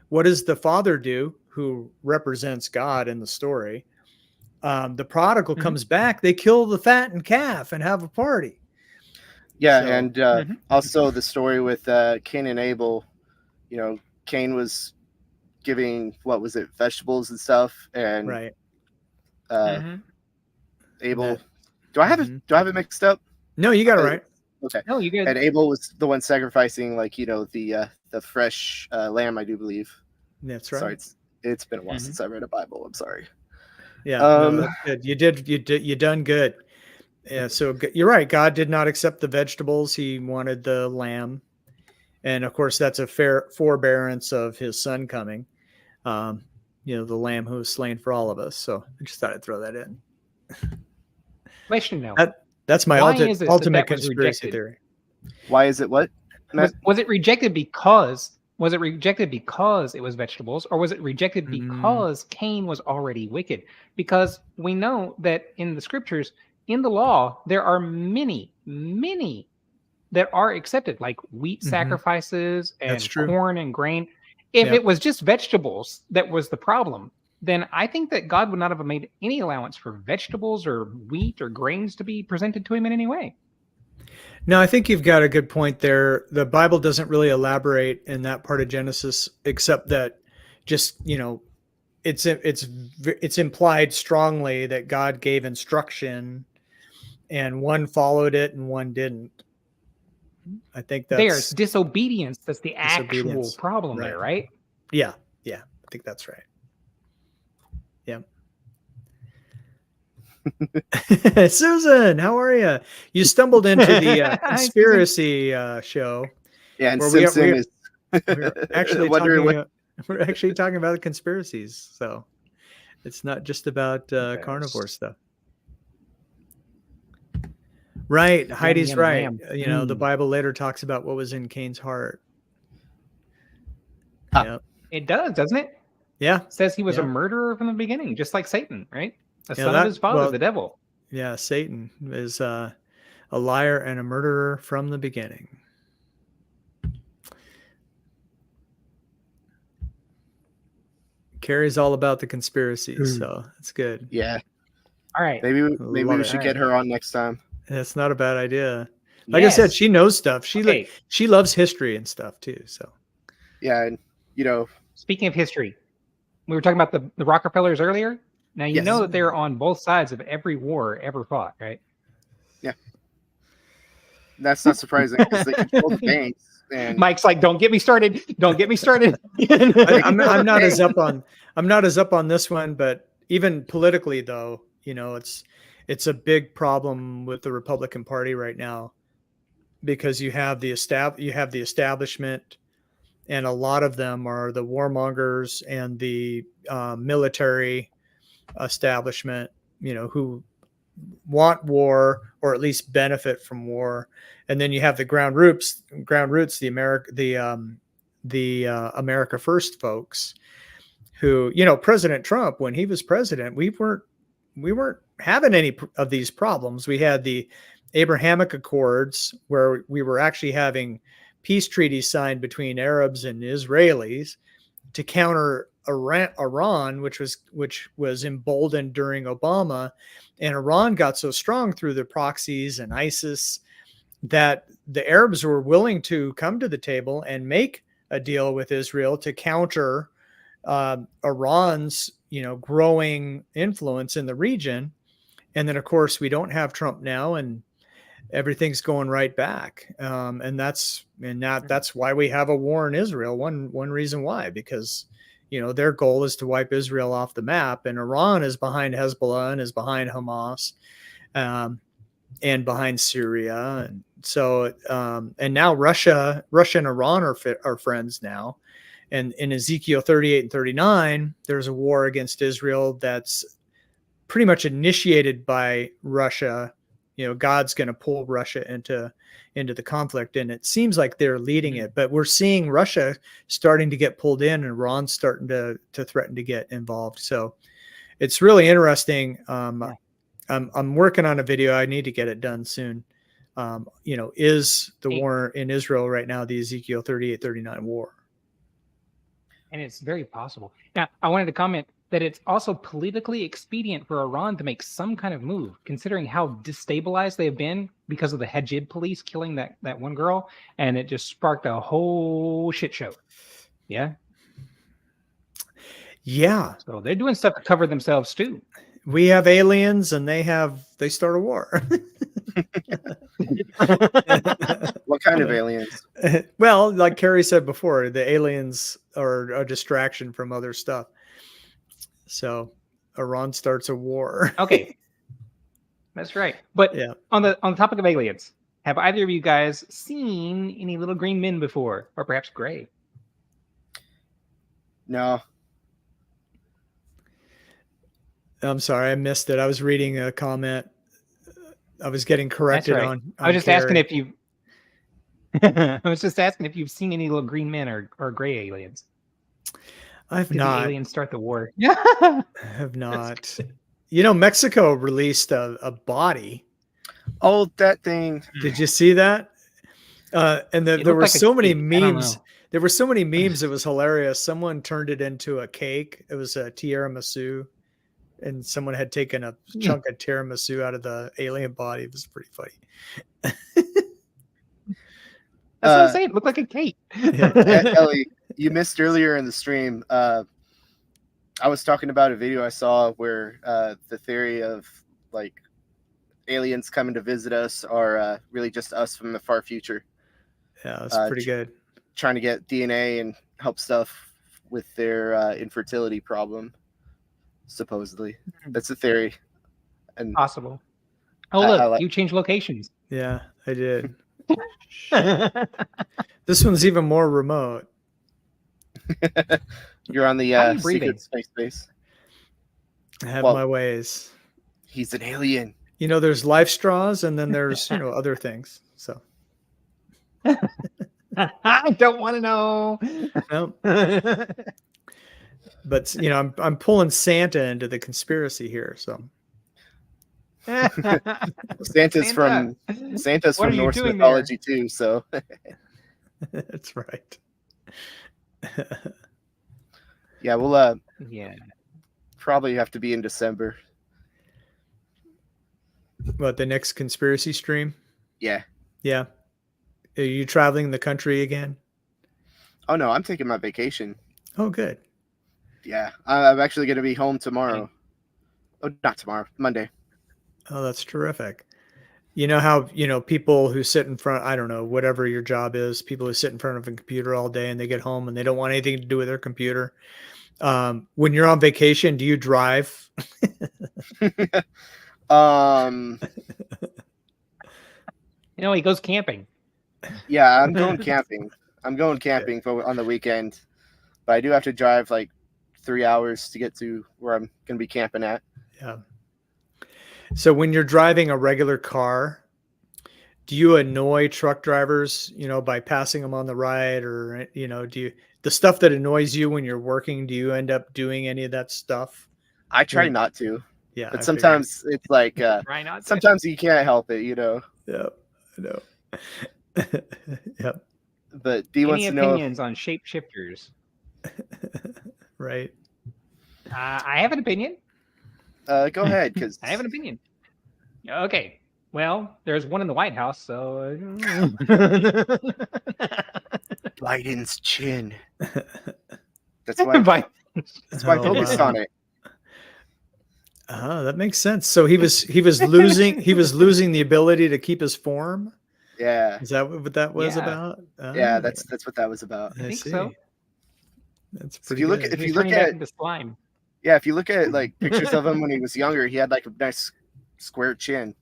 what does the father do who represents God in the story? The prodigal Mhm. comes back, they kill the fattened calf and have a party. Yeah, So- and Mhm. also the story with Cain and Abel. You know, Cain was giving what was it, vegetables and stuff, and Right. Mhm. Abel. That- Do I have Mhm. it? Do I have it mixed up? No, you got it right. Okay. No, you good. And Abel was the one sacrificing, like, you know, the fresh lamb, I do believe. That's right. Sorry, it's been a while Mhm. since I read a Bible. I'm sorry. Yeah, no, Um, that's good. You done good. Yeah, so you're right. God did not accept the vegetables. He wanted the lamb, and of course, that's a fair forbearance of his son coming. You know, the lamb who was slain for all of us. So I just thought I'd throw that in. Question now. That's my Why is it that ultimate that was conspiracy rejected? theory. Why is it what? Matt? Was it rejected because it was vegetables, or was it rejected Mm. because Cain was already wicked? Because we know that in the scriptures, in the law, there are many that are accepted, like wheat Mhm. sacrifices That's and true. corn and grain. If Yep. it was just vegetables that was the problem, then I think that God would not have made any allowance for vegetables or wheat or grains to be presented to him in any way. No, I think you've got a good point there. The Bible doesn't really elaborate in that part of Genesis, except that just, you know, it's implied strongly that God gave instruction and one followed it and one didn't. I think There's that's disobedience. That's the actual Disobedience. problem there, right? yeah, I think that's right. Yeah. Susan, how are you? You stumbled into the Hi, Susan. conspiracy show. Yeah, and Well, Simpson we- is We're actually wondering talking. what. We're actually talking about conspiracies, so it's not just about Yes. carnivore stuff. Right, Heidi's yum, right. yum. You know, the Mm. Bible later talks about what was in Cain's heart. Ah. Yep. It does, doesn't it? Yeah, It says he was Yeah. a murderer from the beginning, just like Satan, right? A Yeah, son that- of his father, well- the devil. yeah. Satan is a liar and a murderer from the beginning. Carrie's all about the conspiracies, so it's good. Yeah, All right. maybe Love we it. should get her on next time. That's not a bad idea. Like I said, Yes. she knows stuff. Okay. She loves history and stuff too. So Yeah, and you know, Speaking of history, we were talking about the Rockefellers earlier. Now you Yes. know that they're on both sides of every war ever fought, right? That's not surprising because they control the banks. And Mike's like, "Don't get me started! Don't get me started!" I'm not as up on this one, but even politically, though, it's a big problem with the Republican Party right now because you have the establishment, and a lot of them are the warmongers and the military establishment, who want war or at least benefit from war, and then you have the ground roots, the America First folks, who, President Trump, when he was president, we weren't having any of these problems. We had the Abrahamic Accords where we were actually having peace treaties signed between Arabs and Israelis to counter Iran, which was emboldened during Obama. And Iran got so strong through the proxies and ISIS that the Arabs were willing to come to the table and make a deal with Israel to counter Iran's, growing influence in the region. And then, of course, we don't have Trump now, and everything's going right back. And that's why we have a war in Israel. One reason why, because their goal is to wipe Israel off the map, and Iran is behind Hezbollah and is behind Hamas, and behind Syria. And so, and now Russia and Iran are friends now. And in Ezekiel 38 and 39, there's a war against Israel that's pretty much initiated by Russia. God's going to pull Russia into the conflict, and it seems like they're leading it. But we're seeing Russia starting to get pulled in, and Iran starting to threaten to get involved. So it's really interesting. I'm working on a video. I need to get it done soon. Is the war in Israel right now the Ezekiel 38, 39 war? And it's very possible. Now, I wanted to comment that it's also politically expedient for Iran to make some kind of move, considering how destabilized they have been because of the Hajib police killing that one girl, and it just sparked a whole shit show. Yeah. Yeah. So they're doing stuff to cover themselves too. We have aliens, and they start a war. What kind of aliens? Well, like Carrie said before, the aliens are a distraction from other stuff. So Iran starts a war. Okay. That's right. But yeah, on the topic of aliens, have either of you guys seen any little green men before, or perhaps gray? No. I'm sorry, I missed it. I was reading a comment. I was getting corrected on I was just Carrie. asking if you I was just asking if you've seen any little green men or gray aliens. I've Did not. the aliens start the war? I have not. Mexico released a body. Oh, that thing. Did you see that? And there were like so many cake. I don't memes. know. There were so many memes. It was hilarious. Someone turned it into a cake. It was a tiramisu, and someone had taken a chunk of tiramisu out of the alien body. It was pretty funny. That's what I'm saying. It looked like a cake. Ellie, you missed earlier in the stream. I was talking about a video I saw where the theory of like aliens coming to visit us are really just us from the far future. Yeah, that's pretty good. Trying to get DNA and help stuff with their infertility problem. Supposedly, that's a theory. And possible. Oh, look, I you changed locations. Yeah, I did. This one's even more remote. You're on the secret space base. I have my ways. He's an alien. There's life straws, and then there's other things. So I don't want to know. No. But I'm pulling Santa into the conspiracy here. So Santa's from Norse mythology too. So that's right. Yeah, we'll yeah, probably have to be in December. What, the next conspiracy stream? Yeah. Yeah. Are you traveling the country again? Oh no, I'm taking my vacation. Oh, good. Yeah, I'm actually going to be home tomorrow. Oh, not tomorrow, Monday. Oh, that's terrific. You know how, people who sit in front, I don't know, whatever your job is, people who sit in front of a computer all day and they get home and they don't want anything to do with their computer. When you're on vacation, do you drive? He goes camping. Yeah, I'm going camping. I'm going camping on the weekend, but I do have to drive like 3 hours to get to where I'm going to be camping at. Yeah. So when you're driving a regular car, do you annoy truck drivers, by passing them on the right, or, the stuff that annoys you when you're working, do you end up doing any of that stuff? I try not to. Yeah. But sometimes it's like, Try not to. sometimes you can't help it, Yeah, I know. Yep. But D wants Any to know. opinions on shapeshifters? Right. I have an opinion. Go ahead, because I have an opinion. Okay. Well, there's one in the White House, so. Biden's chin. That's why. That's why I focused on it. Oh, that makes sense. So he was losing the ability to keep his form. Yeah. Is that what that was Yeah. about? Yeah, that's what that was about. I think see. so. That's So if pretty you look good. at- He's you look turning back at- into slime. Yeah, if you look at like pictures of him when he was younger, he had like a nice square chin.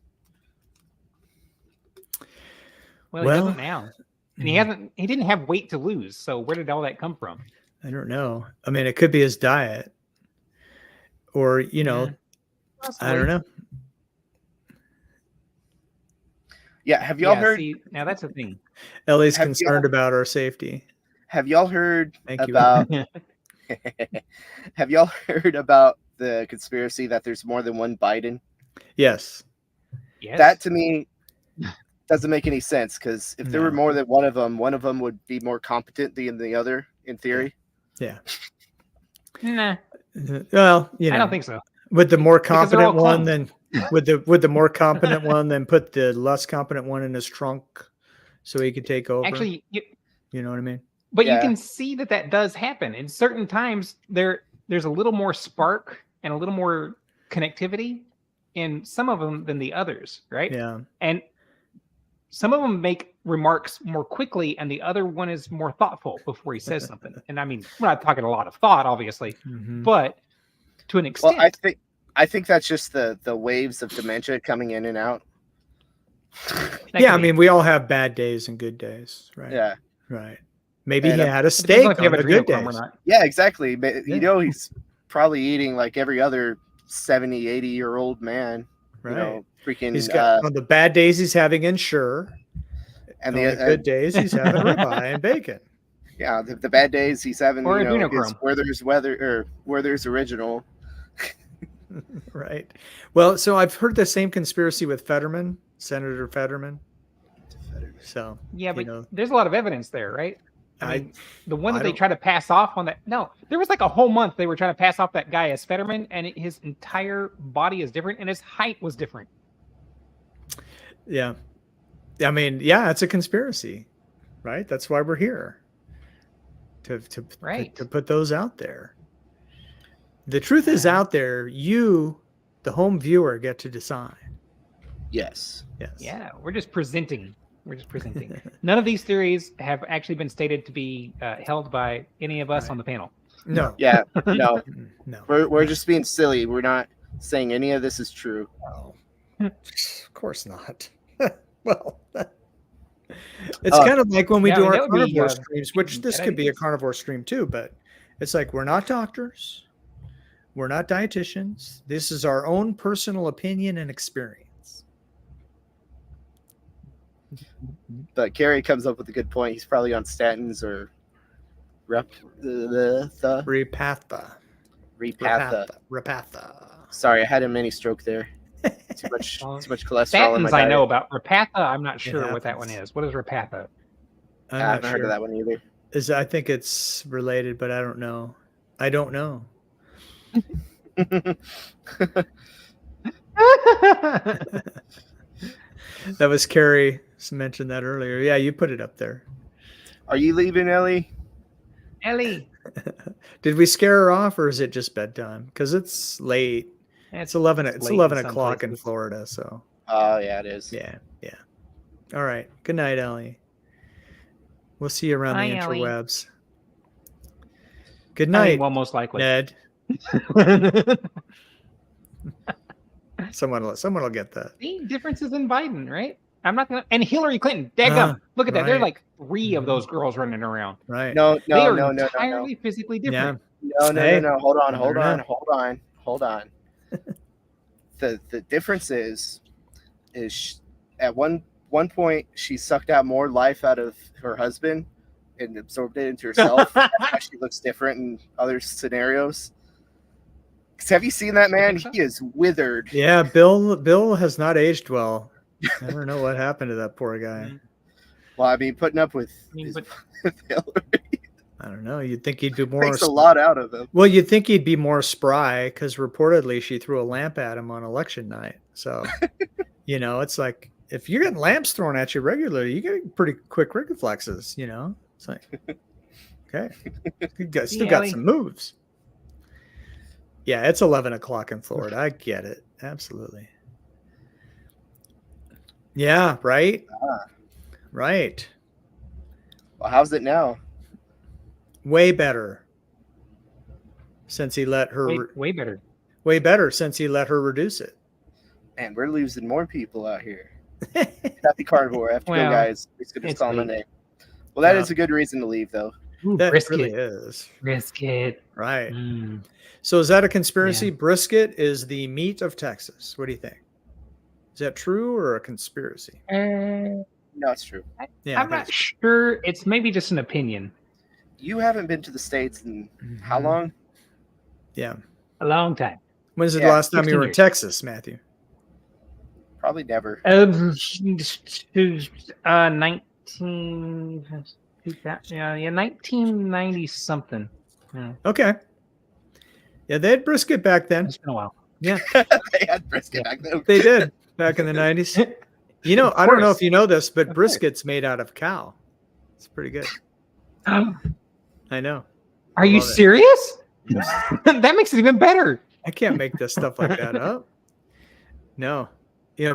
Well, Well, he doesn't now. And he didn't have weight to lose, so where did all that come from? I don't know. I mean, it could be his diet, or I don't know. Yeah, have y'all heard? See, now that's the thing. Ellie's Have concerned about our safety. Have y'all heard Thank you. about? Have y'all heard about the conspiracy that there's more than one Biden? Yes. Yes. That to me doesn't make any sense, because if there were No. more than one of them would be more competent than the other, in theory. Yeah. Nah, Well, I don't think so. with the more Because they're all competent one, clones. then with the more competent one, then put the less competent one in his trunk, so he could take over. Actually, you know what I mean? but Yeah. you can see that does happen. In certain times, there's a little more spark and a little more connectivity in some of them than the others, right? Yeah. And some of them make remarks more quickly, and the other one is more thoughtful before he says something. And I mean, we're not talking a lot of thought, obviously, Mhm. but to an Well, extent. I think that's just the waves of dementia coming in and out. that Yeah, I could be. mean, we all have bad days and good days, right? Yeah, Right. Maybe And he had a It depends on steak if you have on the good adrenochrome or days. not. yeah, exactly. But Yeah. he's probably eating like every other 70, 80-year-old man. Right. Freaking. He's got on the bad days he's having Ensure, and on the the good days he's having ribeye and bacon. yeah, the bad days he's having Or his adrenochrome. Werther's original. Right. Well, so I've heard the same conspiracy with Fetterman, Senator Fetterman. So Yeah, you but know, there's a lot of evidence there, right? I I mean, the one I that they don't- try to pass off on that. No, there was like a whole month they were trying to pass off that guy as Fetterman, and his entire body is different, and his height was different. yeah. I mean, yeah, it's a conspiracy, right? That's why we're here. Right. To put those out there. The truth is out there. You, the home viewer, get to decide. Yes. Yes. Yeah, we're just presenting. We're just presenting. None of these theories have actually been stated to be held by any of us Right. on the panel. No. Yeah. No. No. We're just being silly. We're not saying any of this is true. No. Of course not. Well, it's kind of like when we yeah, do I mean, our that would be, carnivore streams, which this bad could be a ideas. carnivore stream too, but it's like we're not doctors. We're not dietitians. This is our own personal opinion and experience. But Kerry comes up with a good point. He's probably on statins or Repatha. Repatha. Repatha. Sorry, I had a mini stroke there. Too much cholesterol in my Statins I diet. know about. Repatha, I'm not sure what that happens. one is. What is Repatha? I'm I not haven't heard sure. of that one either. I think it's related, but I don't know. I don't know. That was Carrie mentioned that earlier. Yeah, you put it up there. Are you leaving, Ellie? Ellie, Did we scare her off, or is it just bedtime? Because it's late. It's 11. It's late 11 in some o'clock in places. Florida. So Oh yeah, it is. yeah. All right. Good night, Ellie. We'll see you around Bye, the Ellie. interwebs. Good I night, mean, well, most likely. Ned. Someone will get that. See, differences in Biden, right? I'm not gonna. And Hillary Clinton, daggum. Look at that. There are right. like 3 of those girls running around. Right. No, They no, are no, no, no, entirely physically Yeah. different. no. Hey, No. Hold on, hold never on, know. hold on. The difference is at one point she sucked out more life out of her husband and absorbed it into herself. That's why she looks different in other scenarios. 'Cause have you seen that man? so? He is withered. Yeah, Bill has not aged well. I don't know what happened to that poor guy. Well, I mean, putting up with mean, but- Hillary I don't know. You'd think he'd be more. takes a lot out of him. Well, you'd think he'd be more spry because reportedly she threw a lamp at him on election night. So, it's like if you're getting lamps thrown at you regularly, you get pretty quick reflexes. It's like, okay, still got Ellie. some moves. Yeah, it's 11 o'clock in Florida. I get it. Absolutely. Yeah, right. Right. Well, how's it now? Way better since he let her. Way better. Way better since he let her reduce it. Man, we're losing more people out here. Happy carnivore. I have to Well, go, guys. It's good to it's call my late. name. Well, that Yeah. is a good reason to leave, though. Ooh, That brisket. really is. Brisket. Right. Mm. So is that a conspiracy? Yeah. Brisket is the meat of Texas. What do you think? Is that true or a conspiracy? No, it's true. Yeah, I'm not sure. It's maybe just an opinion. You haven't been to the States in how Mhm. long? Yeah. A long time. When's the Yeah, last time you 16 were in years. Texas, Matthew? Probably never. 1990 something. Yeah, Okay. Yeah, they had brisket back then. it's been a while. Yeah, They had brisket back then. they did back in the 90s. I don't know if you know this, but Of course. brisket's made out of cow. It's pretty good. Are I know. you love it. serious? That makes it even better. I can't make this stuff like that up. No.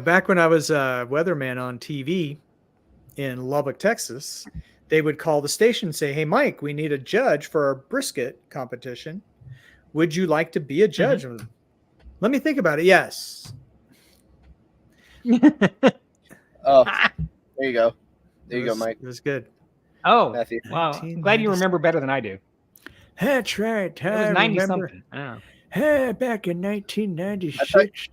Back when I was a weatherman on TV in Lubbock, Texas, they would call the station and say, "Hey, Mike, we need a judge for our brisket competition. Would you like to be a judge?" Let me think about it. Yes. Oh, there you go. There you go, Mike. It was good. Oh, Matthew. wow. I'm glad you remember better than I do. That's right. It was 90 something. Oh. Hey, back in 1996.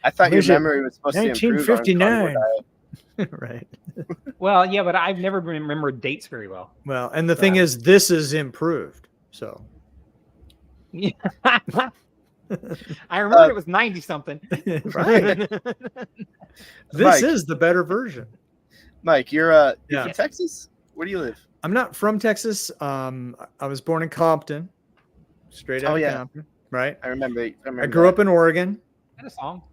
I thought your Was it memory was supposed to improve on 1959? carnivore diet. Right. Well, yeah, but I've never remembered dates very well. Well, and the thing is, this is improved. So, I remember it was 90 something. right. This Mike. is the better version. Mike, you're Yeah. from Texas? Where do you live? I'm not from Texas. I was born in Compton, straight out Oh, of yeah. Compton. Right. I remember. I grew up in Oregon. Is that a song?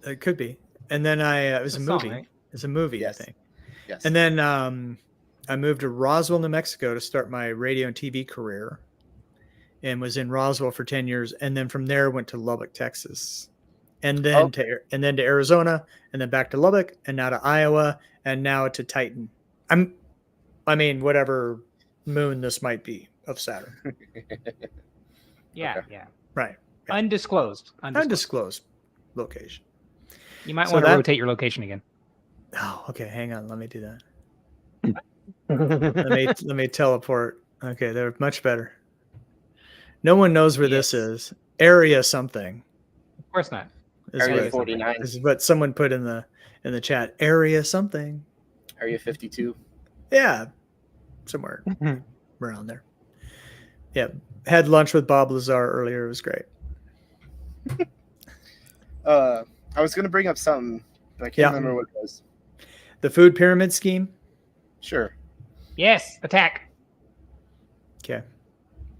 It could be. And then it was a It's a song, movie. right? It's a movie, Yes. I think. Yes. And then I moved to Roswell, New Mexico to start my radio and TV career, and was in Roswell for 10 years. And then from there went to Lubbock, Texas, and then to Arizona, and then back to Lubbock, and now to Iowa, and now to Titan. Whatever moon this might be of Saturn. Yeah, Okay. yeah. Right. Undisclosed. Undisclosed location. You might So want to that- rotate your location again. Oh, okay. Hang on. Let me do that. Let me teleport. Okay, they're much better. No one knows where this is. Area something. Of course not. Is Area what, 49. is what someone put in the chat. Area something. Area 52. Yeah, somewhere around there. Yeah, had lunch with Bob Lazar earlier. It was great. I was gonna bring up something, but I can't remember what it was. The food pyramid scheme. Sure. Yes, attack. Okay,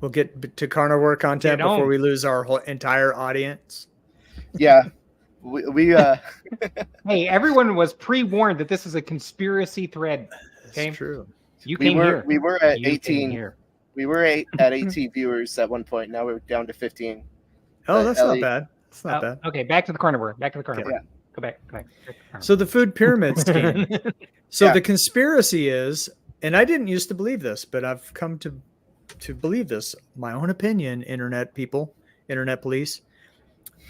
we'll get to carnivore content Get on. before we lose our whole entire audience. Yeah. We Hey, everyone was pre-warned that this is a conspiracy thread. That's Okay. true. You we came were here. we were at You came 18. here. We were at 18 viewers at one point. Now we're down to 15. Oh, But that's Ellie- not bad. That's not bad. Okay, back to the carnivore. Back to the carnivore. Yeah. Go back. Go back. So the food pyramid scheme. So Yeah. the conspiracy is, and I didn't used to believe this, but I've come to believe this. My own opinion, internet people, internet police.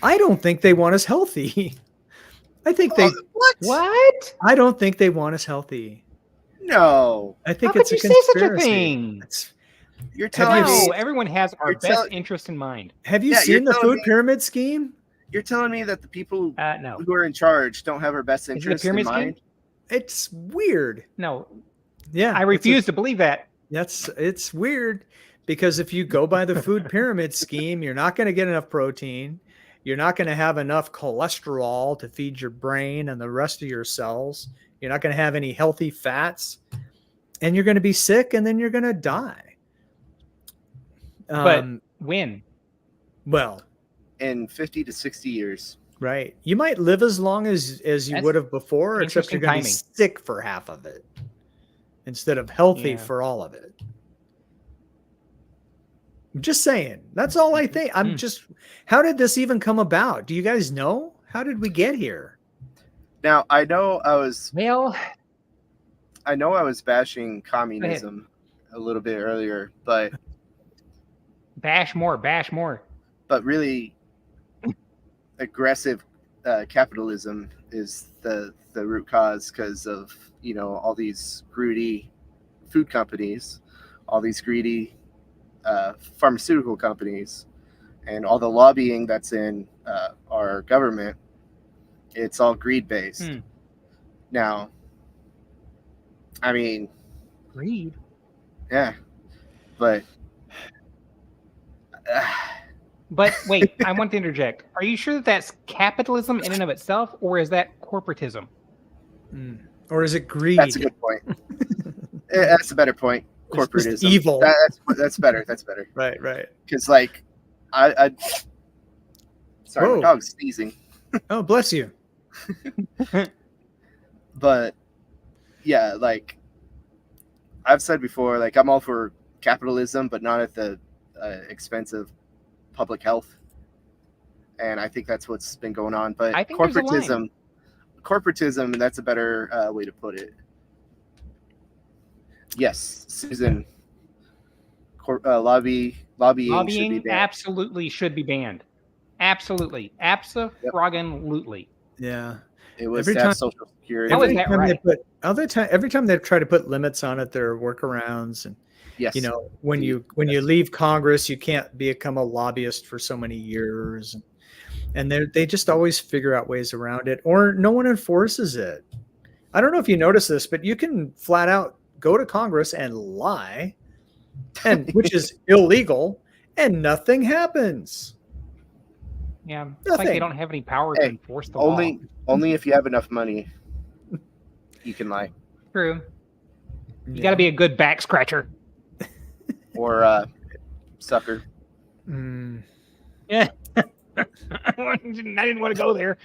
I don't think they want us healthy. I think they. What? What? I don't think they want us healthy. No. I think How it's could a you say such a conspiracy. thing? It's- You're Have telling you me No, everyone has our you're best tell- interest in mind. have you Yeah, you're seen the telling food me- pyramid scheme? you're telling me that the people No. who are in charge don't have our best Is it a interest in pyramid scheme? mind? It's weird. No, Yeah, I refuse to believe that. It's weird because if you go by the food pyramid scheme, you're not going to get enough protein. You're not going to have enough cholesterol to feed your brain and the rest of your cells. You're not going to have any healthy fats, and you're going to be sick, and then you're going to die. But when? Well, In 50 to 60 years. right. You might live as long as you That's would have before, except you're interesting going to be timing. sick for half of it instead of healthy Yeah. for all of it. I'm just saying. That's all I think. I'm Hmm. just. How did this even come about? Do you guys know? How did we get here? Now I know I was Well, bashing communism a little bit earlier, but bash more. Bash more. really aggressive capitalism is the root cause because of all these greedy food companies, all these greedy pharmaceutical companies, and all the lobbying that's in our government. It's all greed based. Hmm. Now, I mean, Greed. yeah, but But wait, I want to interject. Are you sure that that's capitalism in and of itself, or is that corporatism? Or is it greed? that's a good point. That's a better point. It's just Corporatism. evil. That's better. That's better. Right, right. Because like, I sorry, Whoa. my dog's sneezing. Oh, bless you. But yeah, like I've said before, like I'm all for capitalism, but not at the expense of public health. And I think that's what's been going on. But I think there's a line. corporatism, that's a better way to put it. Yes, Susan. Lobbying should be Lobbying banned. absolutely should be banned. Absolutely. Abso-froggin-lutely. Yeah. It was Every to have time- Social Security. How is that right? Every time they try to put limits on it, there are workarounds. And Yes. when you leave Congress, you can't become a lobbyist for so many years, and they just always figure out ways around it, or no one enforces it. I don't know if you notice this, but you can flat out go to Congress and lie, and which is illegal, and nothing happens. Yeah. It's like they Nothing. don't have any power to Hey, enforce the law. Only if you have enough money, you can lie. True. You got to be a good back scratcher. Or sucker. Mm. Yeah. I didn't want to go there.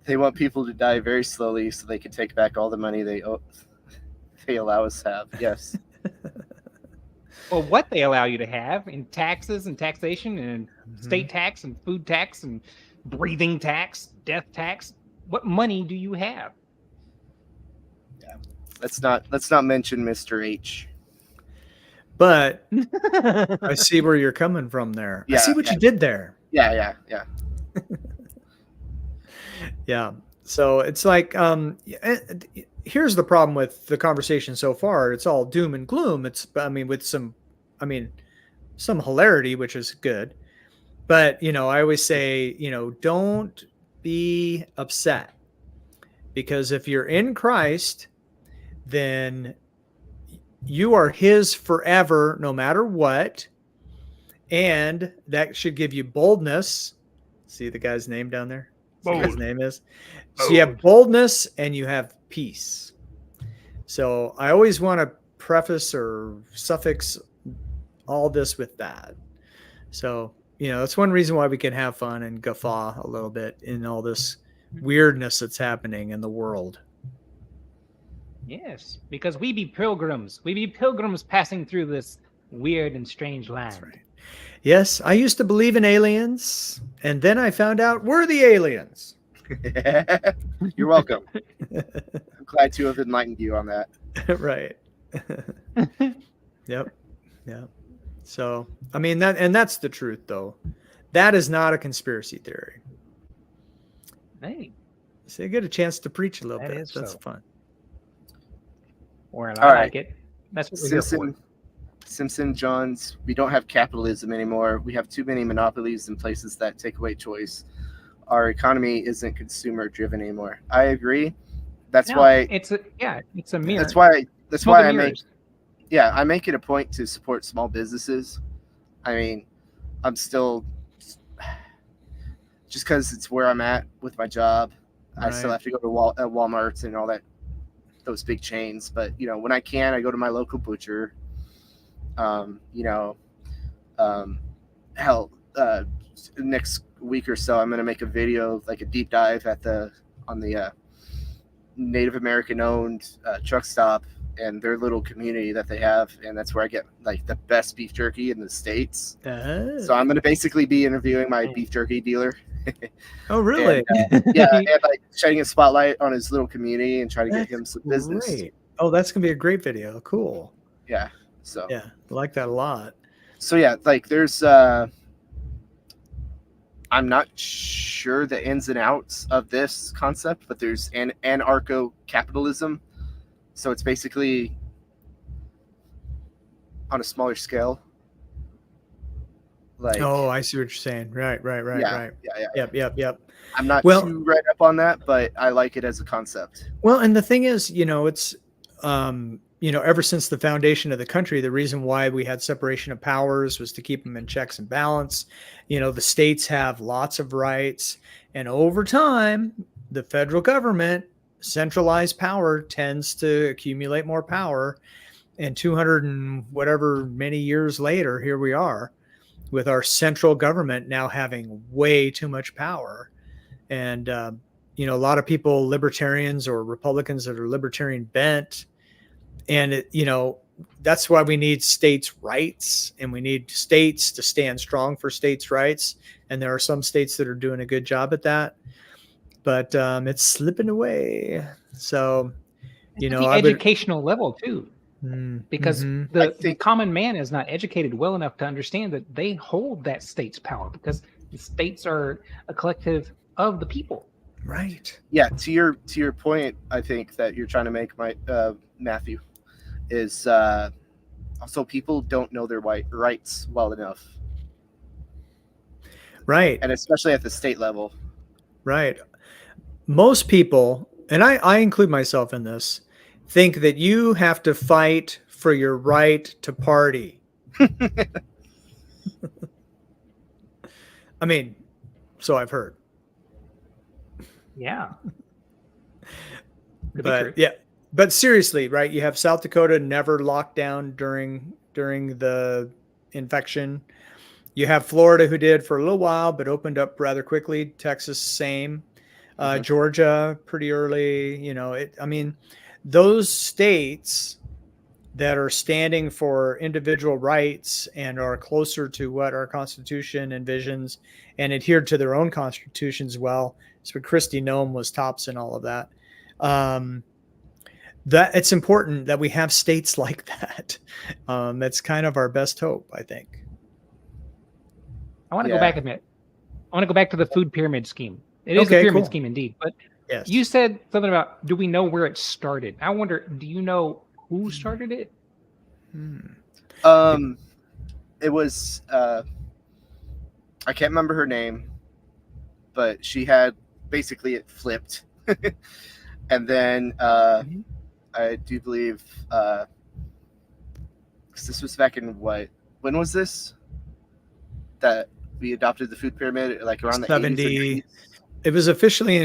They want people to die very slowly so they can take back all the money they allow us to have. Yes. Well, what they allow you to have in taxes and taxation and Mm-hmm. state tax and food tax and breathing tax, death tax. What money do you have? Let's not mention Mr. H. But I see where you're coming from there. I see what you did there. Yeah. Yeah. So it's like, here's the problem with the conversation so far. It's all doom and gloom. With some hilarity, which is good. But, I always say, don't be upset, because if you're in Christ, then you are his forever, no matter what. And that should give you boldness. See the guy's name down there? See what his name is. So you have boldness and you have peace. So I always want to preface or suffix all this with that. So, that's one reason why we can have fun and guffaw a little bit in all this weirdness that's happening in the world. Yes, because we be pilgrims. We be pilgrims passing through this weird and strange land. That's right. Yes, I used to believe in aliens, and then I found out we're the aliens. You're welcome. I'm glad to have enlightened you on that. Right. Yep. Yep. So, I mean, that's the truth, though. That is not a conspiracy theory. Hey, So you get a chance to preach a little That bit. is That's so. fun. or I All right. like it. That's what we're here for. Simpson Johns, we don't have capitalism anymore. We have too many monopolies in places that take away choice. Our economy isn't consumer driven anymore. I agree. That's No, why it's a mirror. that's why Smoke and I make mirrors. I make it a point to support small businesses. I mean, I'm still just because it's where I'm at with my job. I still Right. have to go to Walmart's and all that, those big chains. But when I can, I go to my local butcher. Hell, next week or so, I'm gonna make a video, like a deep dive on the Native American owned truck stop and their little community that they have, and that's where I get like the best beef jerky in the States. So I'm gonna basically be interviewing my beef jerky dealer. Oh, really? And, and like shedding a spotlight on his little community and trying to get him some business. Great. Oh, that's gonna be a great video. Cool. Yeah. So Yeah, I like that a lot. So yeah, like there's I'm not sure the ins and outs of this concept, but there's anarcho-capitalism. So it's basically on a smaller scale. Like Oh, I see what you're saying. Right. yeah. Yep. I'm not Well- too read up on that, but I like it as a concept. Well, and the thing is, it's ever since the foundation of the country, the reason why we had separation of powers was to keep them in checks and balance. The states have lots of rights, and over time, the federal government, centralized power, tends to accumulate more power. And 200 and whatever many years later, here we are with our central government now having way too much power. And a lot of people, libertarians or Republicans that are libertarian bent, and that's why we need states' rights, and we need states to stand strong for states' rights. And there are some states that are doing a good job at that, but it's slipping away. So, the I would, educational level too, because mhm. the common man is not educated well enough to understand that they hold that state's power, because the states are a collective of the people. Right. Yeah, to your point, I think that you're trying to make, my Matthew, is also people don't know their rights well enough, Right. and especially at the state level. Right. Most people, and I include myself in this, think that you have to fight for your right to party. I mean, so I've heard. Yeah. Could be But true. yeah, but seriously, right? You have South Dakota never locked down during the infection. You have Florida, who did for a little while but opened up rather quickly. Texas, same. Georgia, pretty early. I mean, those states that are standing for individual rights and are closer to what our Constitution envisions and adhere to their own constitutions well. So Christy Nome was tops in all of that. That it's important that we have states like that. That's kind of our best hope, I think. I want to Yeah. go back a minute. I want to go back to the food pyramid scheme. It is Okay, a pyramid cool. scheme indeed. But Yes. you said something about, do we know where it started? I wonder, do you know who started it? It was I can't remember her name, but she had basically it flipped, and then I do believe because this was back in when was this that we adopted the food pyramid, like around the 70. 80s? It was officially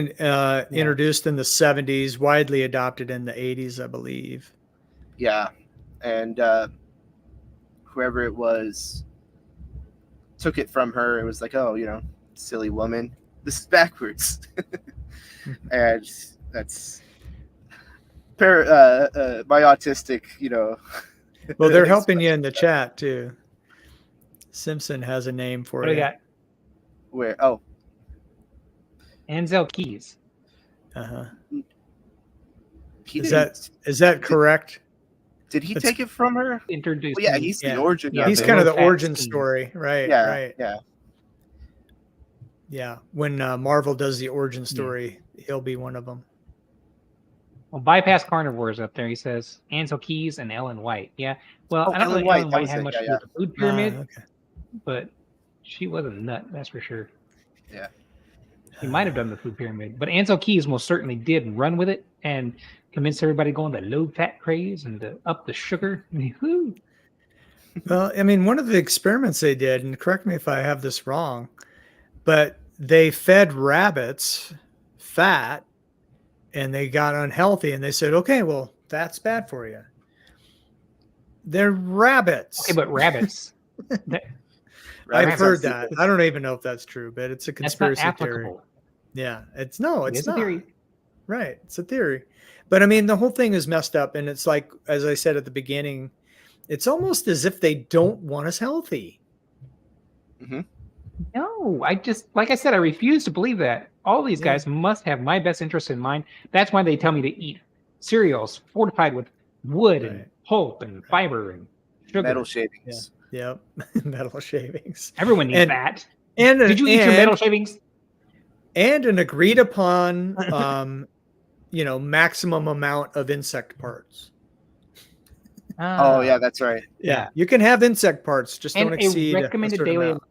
introduced in the 70s, widely adopted in the 80s, I believe. Yeah, and whoever it was took it from her. It was like, oh, silly woman, this is backwards. And my autistic, Well, they're helping you in the chat too. Simpson has a name for What do you. we got? Where? Oh, Ansel Keys. Uh-huh. he Is didn't. that correct? Did he it's- take it from her? Introduced. Well, yeah, me. he's Yeah. the origin. Yeah, of He's it. kind of the low-fat origin scheme. story, right? Yeah, Right. yeah. Yeah. When Marvel does the origin story, he'll be one of them. Well, Bypass Carnivores up there. He says Ansel Keys and Ellen White. Yeah. Well, Oh, I don't Ellen know White, Ellen that White was had it, much yeah, to do with the food pyramid, Okay. but she was a nut, that's for sure. Yeah. He might have done the food pyramid, but Ansel Keys most certainly did run with it and convinced everybody to go on the low fat craze and to up the sugar. Woo. Well, I mean, one of the experiments they did, and correct me if I have this wrong, but they fed rabbits fat and they got unhealthy and they said, okay, well, that's bad for you. They're rabbits. Okay, but rabbits. that- I've Rabbits heard are that. stupid. I don't even know if that's true, but it's a that's not conspiracy theory. applicable. Yeah, it's It not. is a theory. Right. It's a theory. But I mean, the whole thing is messed up. And it's like, as I said at the beginning, it's almost as if they don't want us healthy. No, I just, like I said, I refuse to believe that. All these Yeah. guys must have my best interest in mind. That's why they tell me to eat cereals fortified with wood and Right. pulp and fiber and sugar. Metal shavings. Yep. Metal shavings. Everyone needs And- that. And Did you eat your metal shavings? and an agreed upon maximum amount of insect parts. Oh yeah, that's right. Yeah. You can have insect parts, just And don't a exceed recommended certain daily amount.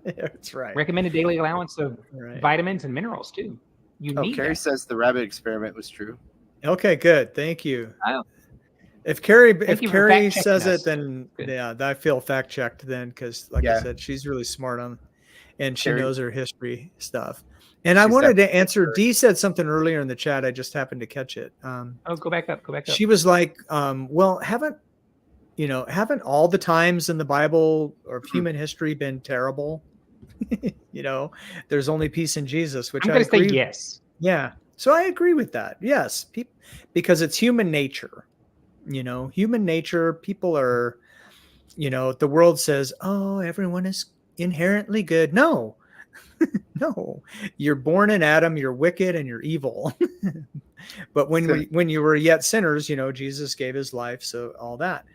That's right. recommended daily allowance of Right. vitamins and minerals too. You Oh, need Carrie that. says the rabbit experiment was true. Okay, good. Thank you. Oh. If Carrie Thank you for Carrie fact-checking says us. it, then Good. yeah, I feel fact checked then because, like I Yeah. said, she's really smart on, and she Carrie- knows her history stuff. And I She's wanted to definitely answer. sure. Dee said something earlier in the chat. I just happened to catch it. Oh, go back up. Go back up. She was like, "Well, haven't all the times in the Bible or of human history been terrible? There's only peace in Jesus." Which I'm I going to say agree. yes. Yeah. So I agree with that. Yes. Because it's human nature. Human nature, people are, the world says, oh, everyone is inherently good. No, no, you're born in Adam, you're wicked and you're evil. But when you were yet sinners, Jesus gave his life. So all that,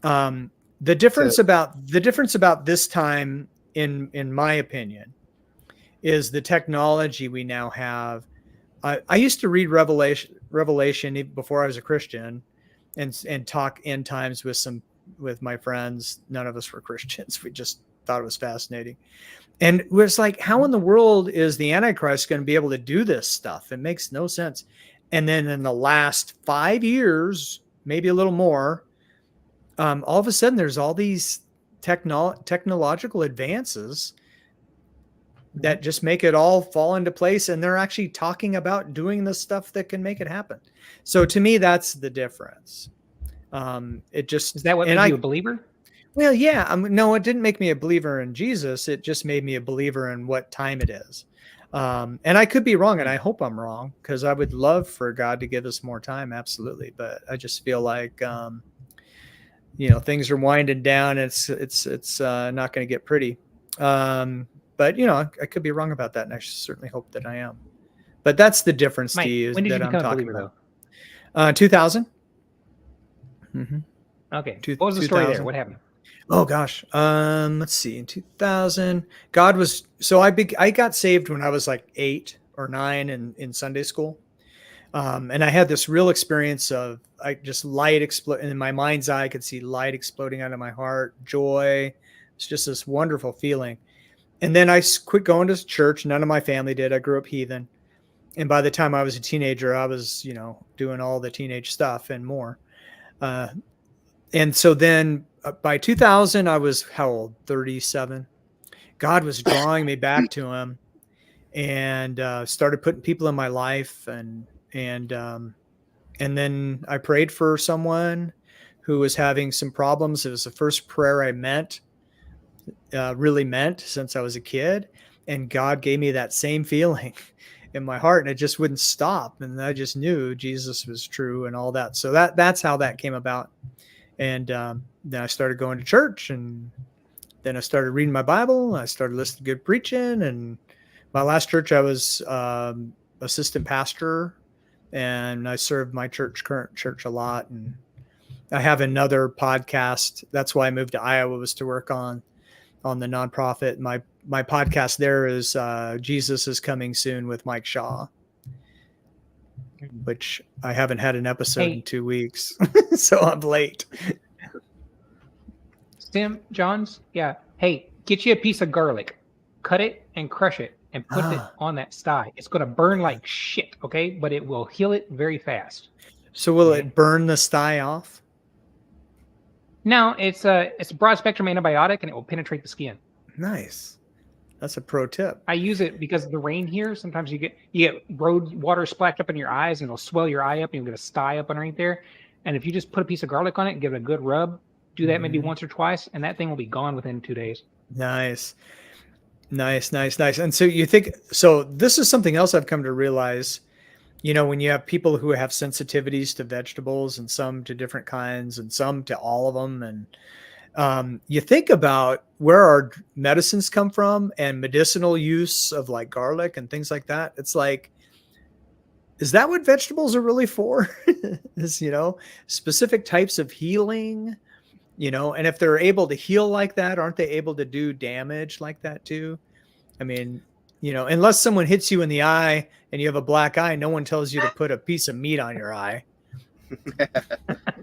the difference about this time in my opinion is the technology we now have. I used to read Revelation even before I was a Christian, and talk end times with my friends. None of us were Christians. We just thought it was fascinating, and it was like, how in the world is the Antichrist going to be able to do this stuff? It makes no sense. And then in the last 5 years, maybe a little more, all of a sudden there's all these technological advances that just make it all fall into place, and they're actually talking about doing the stuff that can make it happen. So to me, that's the difference. It just Is that what and made you a believer? well, yeah, no, it didn't make me a believer in Jesus. It just made me a believer in what time it is. And I could be wrong, and I hope I'm wrong, because I would love for God to give us more time, absolutely. But I just feel like things are winding down. It's not going to get pretty. But I could be wrong about that, and I certainly hope that I am. But that's the difference, Mike, Steve, when did you that I'm become a talking believer, about. 2000. though? Okay. Two- What was the story there? 2000. What happened? Oh gosh. Let's see. In 2000, I got saved when I was like 8 or 9 in Sunday school. And I had this real experience of light explode in my mind's eye. I could see light exploding out of my heart, joy. It's just this wonderful feeling. And then I quit going to church. None of my family did. I grew up heathen. And by the time I was a teenager, I was, doing all the teenage stuff and more. And so then by 2000, I was how old? 37. God was drawing me back to him, and started putting people in my life. And then I prayed for someone who was having some problems. It was the first prayer I really meant since I was a kid. And God gave me that same feeling. in my heart, and it just wouldn't stop. And I just knew Jesus was true and all that. So that's how that came about. And then I started going to church, and then I started reading my Bible. I started listening to good preaching. And my last church, I was assistant pastor, and I served my current church a lot. And I have another podcast. That's why I moved to Iowa, was to work on the nonprofit. My podcast there is Jesus is Coming Soon with Mike Shaw, which I haven't had an episode in 2 weeks, so I'm late. Tim Johns, yeah. Hey, get you a piece of garlic, cut it and crush it, and put it on that sty. It's going to burn like shit, okay? But it will heal it very fast. So will it burn the sty off? No, it's a broad spectrum antibiotic, and it will penetrate the skin. Nice. That's a pro tip. I use it because of the rain here. Sometimes you get road water splashed up in your eyes, and it'll swell your eye up, and you'll get a sty up underneath there. And if you just put a piece of garlic on it and give it a good rub, do that maybe once or twice, and that thing will be gone within 2 days. Nice. And so you think, so this is something else I've come to realize, when you have people who have sensitivities to vegetables, and some to different kinds, and some to all of them. And you think about where our medicines come from and medicinal use of like garlic and things like that. It's like, is that what vegetables are really for? Is, specific types of healing, and if they're able to heal like that, aren't they able to do damage like that too? I mean, unless someone hits you in the eye and you have a black eye, no one tells you to put a piece of meat on your eye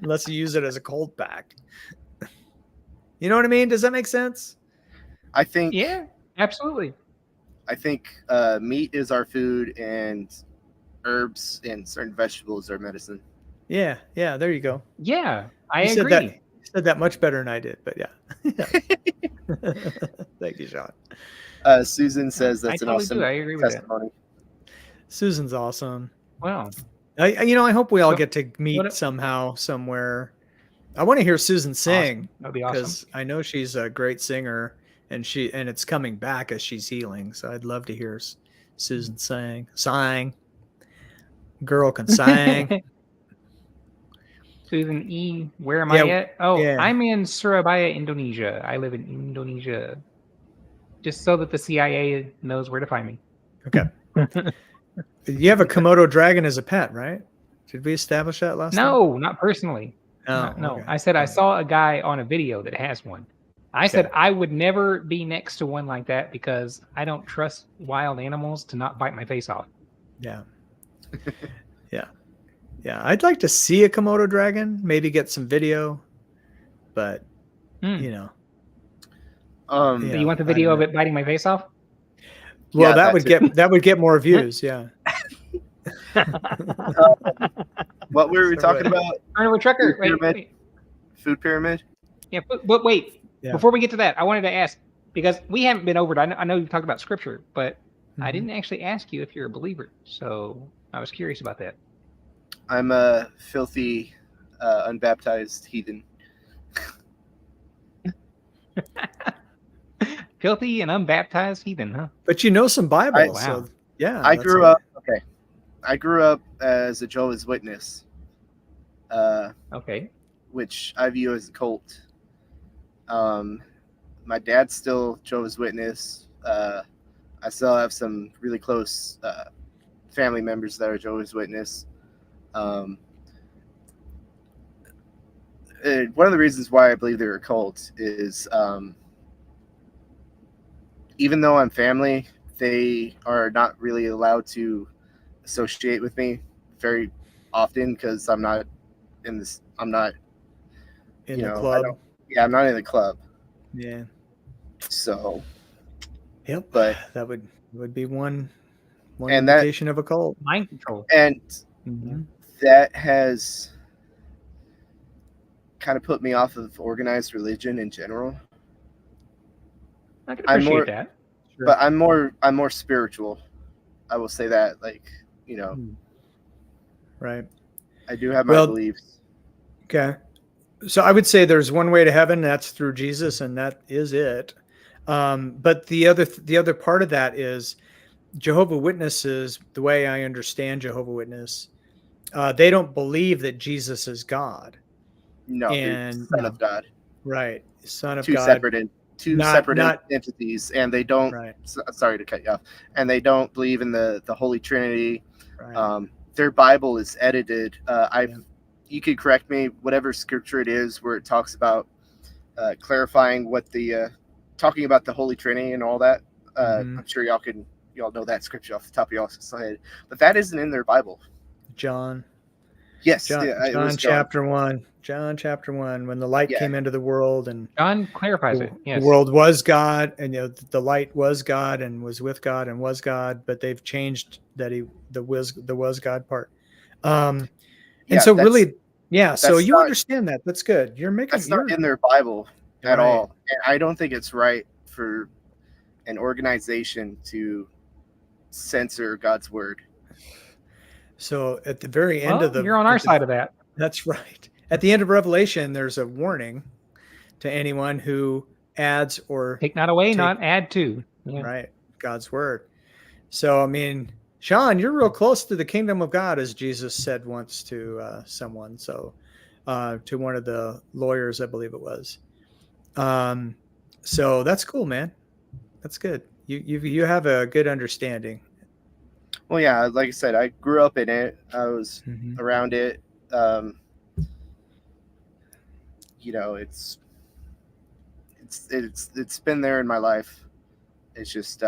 unless you use it as a cold pack. You know what I mean? Does that make sense? I think. Yeah, absolutely. I think meat is our food, and herbs and certain vegetables are medicine. Yeah. There you go. Yeah, I You agree. said that much better than I did, but yeah. Thank you, Sean. Susan says that's an awesome I agree with testimony. Susan's awesome. Wow. I hope we all So, get to meet somehow, somewhere. I want to hear Susan sing. Awesome. That'd be awesome. Because I know she's a great singer, and it's coming back as she's healing. So I'd love to hear Susan sing. Girl can sing. Susan E., where am I at? Oh, yeah. I'm in Surabaya, Indonesia. I live in Indonesia. Just so that the CIA knows where to find me. Okay. You have a Komodo dragon as a pet, right? Did we establish that last time? No, not personally. Oh, No. okay. I said I saw a guy on a video that has one. I said I would never be next to one like that because I don't trust wild animals to not bite my face off. Yeah. Yeah. I'd like to see a Komodo dragon, maybe get some video, but So Yeah, you want the video of it biting my face off? well, Yeah, that would get more views. Yeah. What were we talking about? Carnivore Trucker. Food pyramid? Wait. Food pyramid? Yeah, but wait. Yeah. Before we get to that, I wanted to ask, because we haven't been over it. I know you've talked about scripture, but I didn't actually ask you if you're a believer. So I was curious about that. I'm a filthy, unbaptized heathen. Filthy and unbaptized heathen, huh? But you know some Bible. I- so, Wow. yeah. I that's grew all- up. Okay, I grew up as a Jehovah's Witness, Okay. which I view as a cult. My dad's still Jehovah's Witness. I still have some really close family members that are Jehovah's Witness. One of the reasons why I believe they're a cult is even though I'm family, they are not really allowed to associate with me very often because I'm not in this. I'm not in you the know, I club. don't- I'm not in the club. Yeah. So, Yep. but that would be one And that- indication of a cult. Mind control. and Mhm. that has kind of put me off of organized religion in general. I can I'm appreciate more- that. Sure. But I'm more spiritual. I will say that, Right. I do have my Well- beliefs. Okay. So I would say there's one way to heaven. That's through Jesus, and that is it. But the other part of that is Jehovah Witnesses, the way I understand Jehovah Witness, they don't believe that Jesus is God. No, And Son of God. right, Son of Two God. separate entities, and they don't. Right. Sorry to cut you off. And they don't believe in the Holy Trinity. Right. Their Bible is edited. Yeah. You could correct me, whatever scripture it is where it talks about clarifying what the talking about the Holy Trinity and all that. Mhm. I'm sure y'all know that scripture off the top of y'all's head, but that isn't in their Bible. John. Yes, John, yeah, it was chapter 1. John chapter 1, when the light Yeah. came into the world, and John clarifies it. Yes. the world was God, and the light was God and was with God and was God, but they've changed that the was God part. And Yeah, so that's- really, yeah. So that's you not- understand that. That's good. You're making. That's not in their Bible at Right. all. And I don't think it's right for an organization to censor God's word. So at the very end Well, of the, you're on our side of that. That's right. At the end of Revelation, there's a warning to anyone who adds or Take not away, Take- not add to. Yeah. right God's word. So I mean, Sean, you're real close to the kingdom of God, as Jesus said once to someone. So to one of the lawyers, I believe it was. So that's cool, man. That's good. You have a good understanding. Well, yeah, like I said, I grew up in it. I was Mhm. around it. It's been there in my life. It's just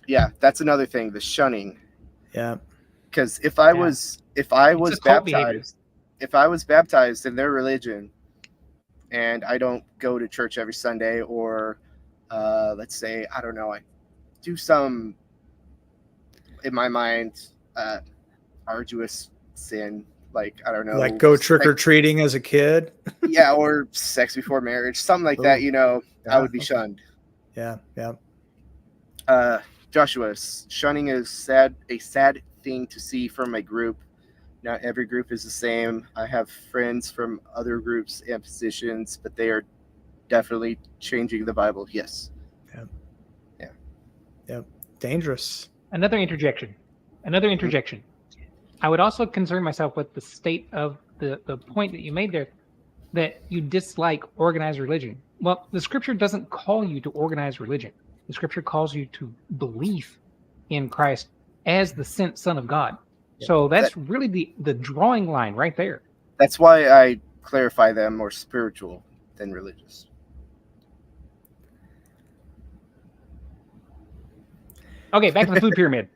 yeah, that's another thing, the shunning. Yeah. Because if I Yeah. was It's a cult behavior. baptized, if I was baptized in their religion, and I don't go to church every Sunday, or let's say, I don't know, I do some, in my mind, arduous sin, like, I don't know, Like go trick or treating as a kid. yeah, or sex before marriage, something like that. I Yeah, would be okay. shunned. Yeah. Joshua, shunning is a sad thing to see from a group. Not every group is the same. I have friends from other groups and positions, but they are definitely changing the Bible. Yes. Dangerous. Another interjection. I would also concern myself with the state of the point that you made there, that you dislike organized religion. Well, the scripture doesn't call you to organize religion. The scripture calls you to belief in Christ as the sent Son of God. So that's really the drawing line right there. That's why I clarify them more spiritual than religious. Okay, back to the food pyramid.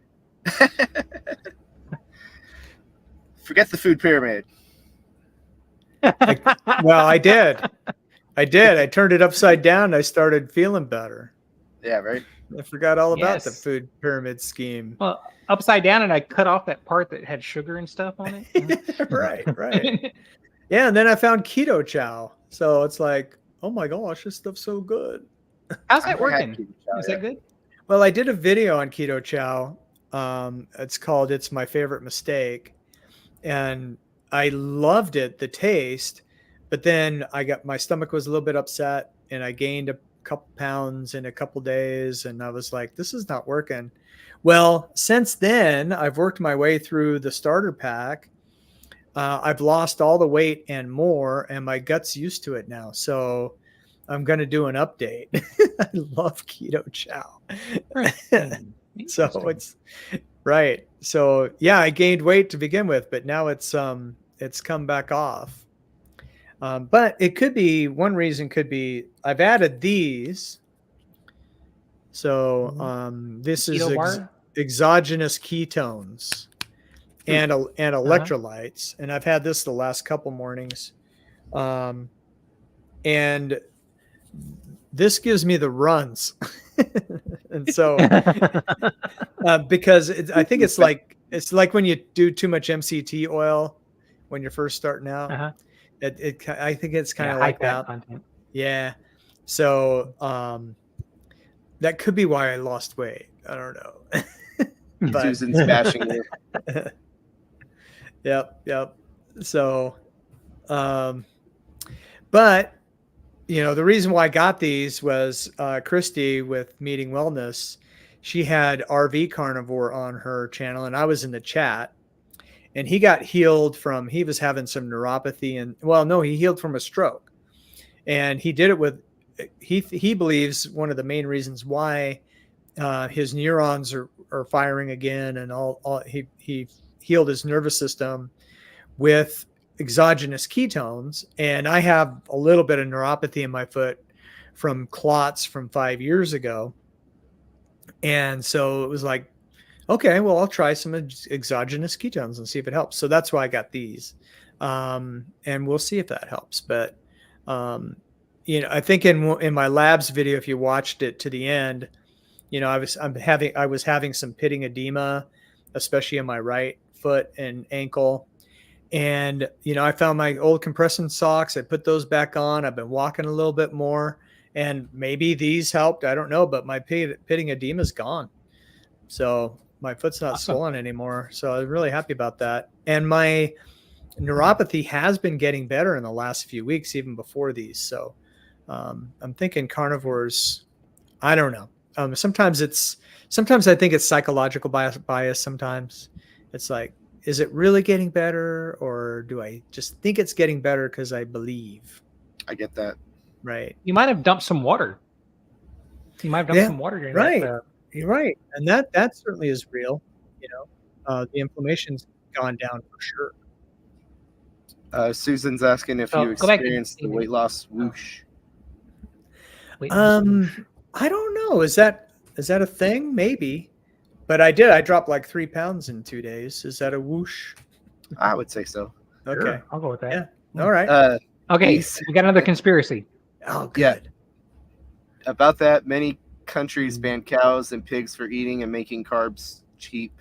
Forget the food pyramid. Well, I did. I turned it upside down. And I started feeling better. Yeah, right. I forgot all about the Yes. food pyramid scheme. Well, upside down, and I cut off that part that had sugar and stuff on it. Right. Yeah, and then I found keto chow. So it's like, oh my gosh, this stuff's so good. How's I that haven't had working? keto chow Is yet. that good? Well, I did a video on keto chow. It's called "It's My Favorite Mistake," and I loved it, the taste. But then my stomach was a little bit upset, and I gained a couple pounds in a couple days, and I was like, "This is not working." Well, since then, I've worked my way through the starter pack. I've lost all the weight and more, and my gut's used to it now. So I'm going to do an update. I love keto chow. So it's right. So yeah, I gained weight to begin with, but now it's come back off. But it could be, one reason could be I've added these. So this is Keto bar? exogenous ketones and electrolytes, and I've had this the last couple mornings, and this gives me the runs. And so because I think it's like when you do too much MCT oil when you're first starting out. I think it's kind of like that. Content. Yeah. So that could be why I lost weight. I don't know. But Susan's bashing you. Yep. So but the reason why I got these was Christy with Meeting Wellness. She had RV Carnivore on her channel, and I was in the chat. And he got healed from, he was having some neuropathy, and he healed from a stroke. And he did it with, he believes one of the main reasons why his neurons are firing again, and he healed his nervous system with exogenous ketones. And I have a little bit of neuropathy in my foot from clots from 5 years ago. And so it was like, okay, well, I'll try some exogenous ketones and see if it helps. So that's why I got these. And we'll see if that helps. But, I think in my labs video, if you watched it to the end, I was having some pitting edema, especially in my right foot and ankle. And, I found my old compression socks. I put those back on. I've been walking a little bit more, and maybe these helped. I don't know, but my pitting edema is gone. So my foot's not swollen anymore. So I'm really happy about that. And my neuropathy has been getting better in the last few weeks, even before these. So I'm thinking carnivores, I don't know. Sometimes I think it's psychological bias. Sometimes it's like, is it really getting better, or do I just think it's getting better because I believe? I get that. Right. You might have dumped some water. You might have dumped some water during right. that. You're right. And that certainly is real. The inflammation's gone down for sure. Susan's asking if you experienced the weight loss whoosh. I don't know. Is that a thing? Maybe. But I did. I dropped like 3 pounds in 2 days. Is that a whoosh? I would say so. Okay. Sure, I'll go with that. Yeah. All right. Okay. We got another conspiracy. Oh, good. Yeah. About that, many countries ban cows and pigs for eating and making carbs cheap.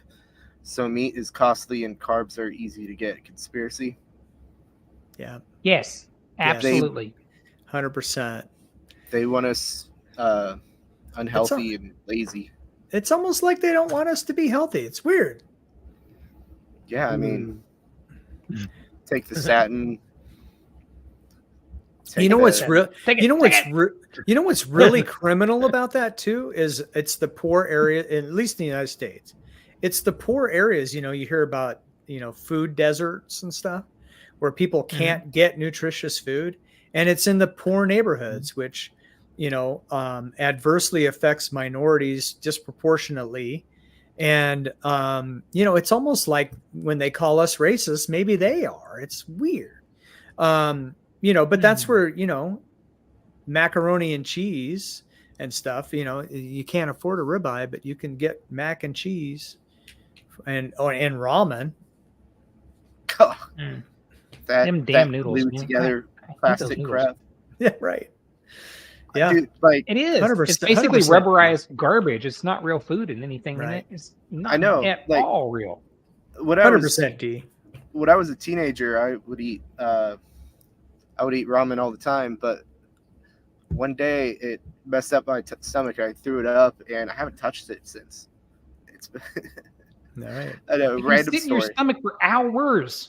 So meat is costly and carbs are easy to get. Conspiracy? Yeah. Yes. Absolutely. 100%. They want us unhealthy and lazy. It's almost like they don't want us to be healthy. It's weird. Yeah, I mean, take the statin. You know what's really criminal about that too is it's the poor area, at least in the United States. It's the poor areas, you hear about, food deserts and stuff where people can't get nutritious food, and it's in the poor neighborhoods, which adversely affects minorities disproportionately. And, it's almost like when they call us racist, maybe they are. It's weird. But that's where, macaroni and cheese and stuff, you can't afford a ribeye, but you can get mac and cheese and ramen. Them damn noodles together, plastic crap. Yeah, right. Yeah, dude, it is. 100%, it's basically 100%. rubberized garbage. It's not real food and anything in it. It's not at all real. 100% D. When I was a teenager, I would eat ramen all the time, but one day it messed up my stomach. I threw it up, and I haven't touched it since. It's all right. I know, random sit story. in your stomach for hours.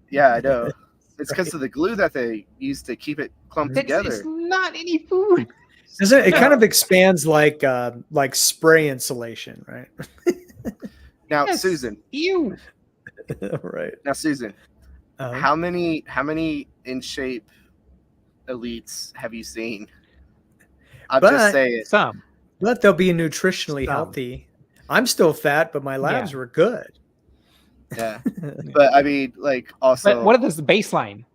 Yeah, I know. It's because of the glue that they use to keep it clumped together. It's not any food. It kind of expands like spray insulation, right? Now, Yes. Susan. Ew. Right. Now, Susan. How many in shape elites have you seen? I'll just say it. Some. But they'll be nutritionally healthy. I'm still fat, but my labs were good. Yeah. But I mean, also. But what is the baseline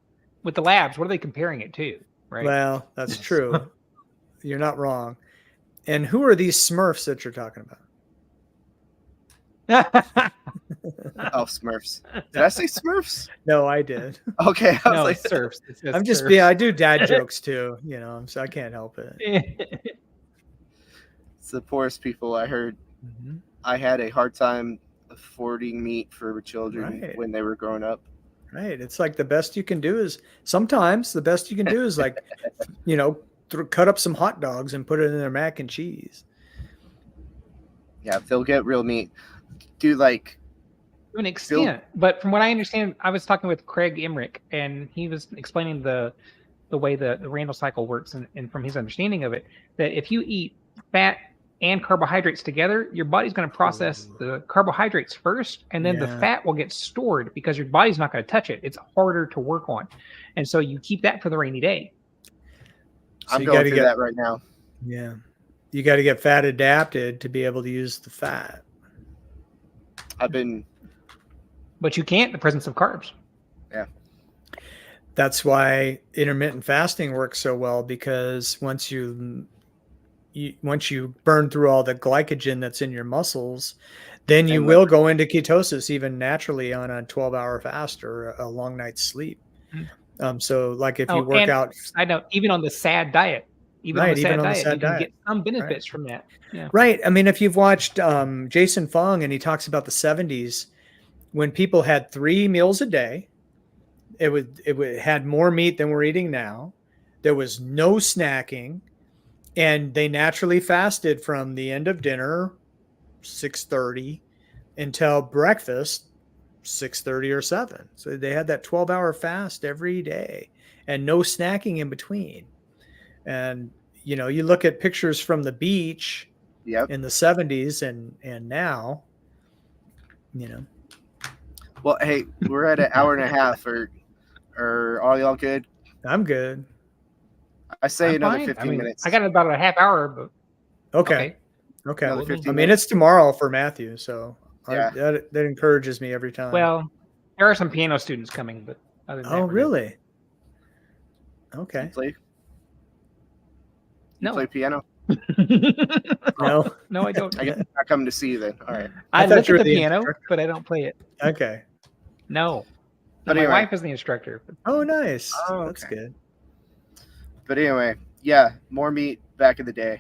with the labs? What are they comparing it to? Right. Well, that's true. You're not wrong. And who are these Smurfs that you're talking about? Oh, Smurfs. Did I say Smurfs? No, I did. Okay. I was like, Surfs. I'm just being, I do dad jokes too, so I can't help it. It's the poorest people. I heard. Mm-hmm. I had a hard time affording meat for children when they were growing up. Right. It's like the best you can do is like, cut up some hot dogs and put it in their mac and cheese. Yeah, they'll get real meat. Dude, to an extent. But from what I understand, I was talking with Craig Emmerich, and he was explaining the the way the Randall cycle works, and from his understanding of it, that if you eat fat and carbohydrates together, your body's going to process the carbohydrates first, and then the Yeah. fat will get stored because your body's not going to touch it. It's harder to work on, and so you keep that for the rainy day. So I'm you going gotta through get that right now. Yeah. You got to get fat adapted to be able to use the fat. I've been But you can't in the presence of carbs. That's why intermittent fasting works so well, because once you burn through all the glycogen that's in your muscles, then you And will liver. go into ketosis even naturally on a 12-hour fast or a long night's sleep. So like if you work and out, I know, even on the SAD diet, even on Right, the even SAD on the diet, SAD you can diet. get some benefits from that. Yeah. right. I mean, if you've watched Jason Fung, and he talks about the 70s, when people had 3 meals a day, it had more meat than we're eating now. There was no snacking, and they naturally fasted from the end of dinner, 6:30, until breakfast, 6:30 or 7. So they had that 12-hour fast every day and no snacking in between. And you look at pictures from the beach Yep. in the 70s and now, Well, hey, we're at an hour and a half. Or are y'all good? I'm good. I say I'm another fine. 15 minutes. I got about a half hour, but Okay. Another 15 I mean, minutes. it's tomorrow for Matthew, so Yeah. that encourages me every time. Well, there are some piano students coming, but other than that, oh, we're good. really? You Okay. play? You No. play piano? No. No, I don't. I guess I'm not coming to see you then. All right. I thought look you at were the the piano, instructor. but I don't play it. Okay. No. But My anyway. wife is the instructor. Oh, nice. Oh, That's okay. good. But anyway, yeah, more meat back in the day.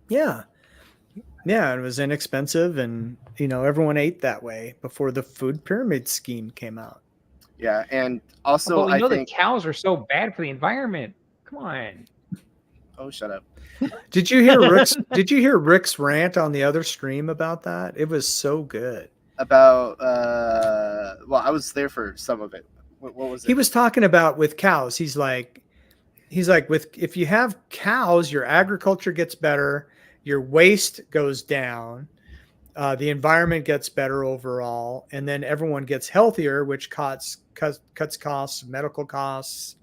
Yeah. Yeah, it was inexpensive, and everyone ate that way before the food pyramid scheme came out. Yeah, and also But we I know think. that cows are so bad for the environment. Come on. Oh, shut up. Did you hear Rick's rant on the other stream about that? It was so good. About well, I was there for some of it. What was it? He was talking about with cows. He's like if you have cows, your agriculture gets better, your waste goes down, the environment gets better overall, and then everyone gets healthier, which cuts costs, medical costs,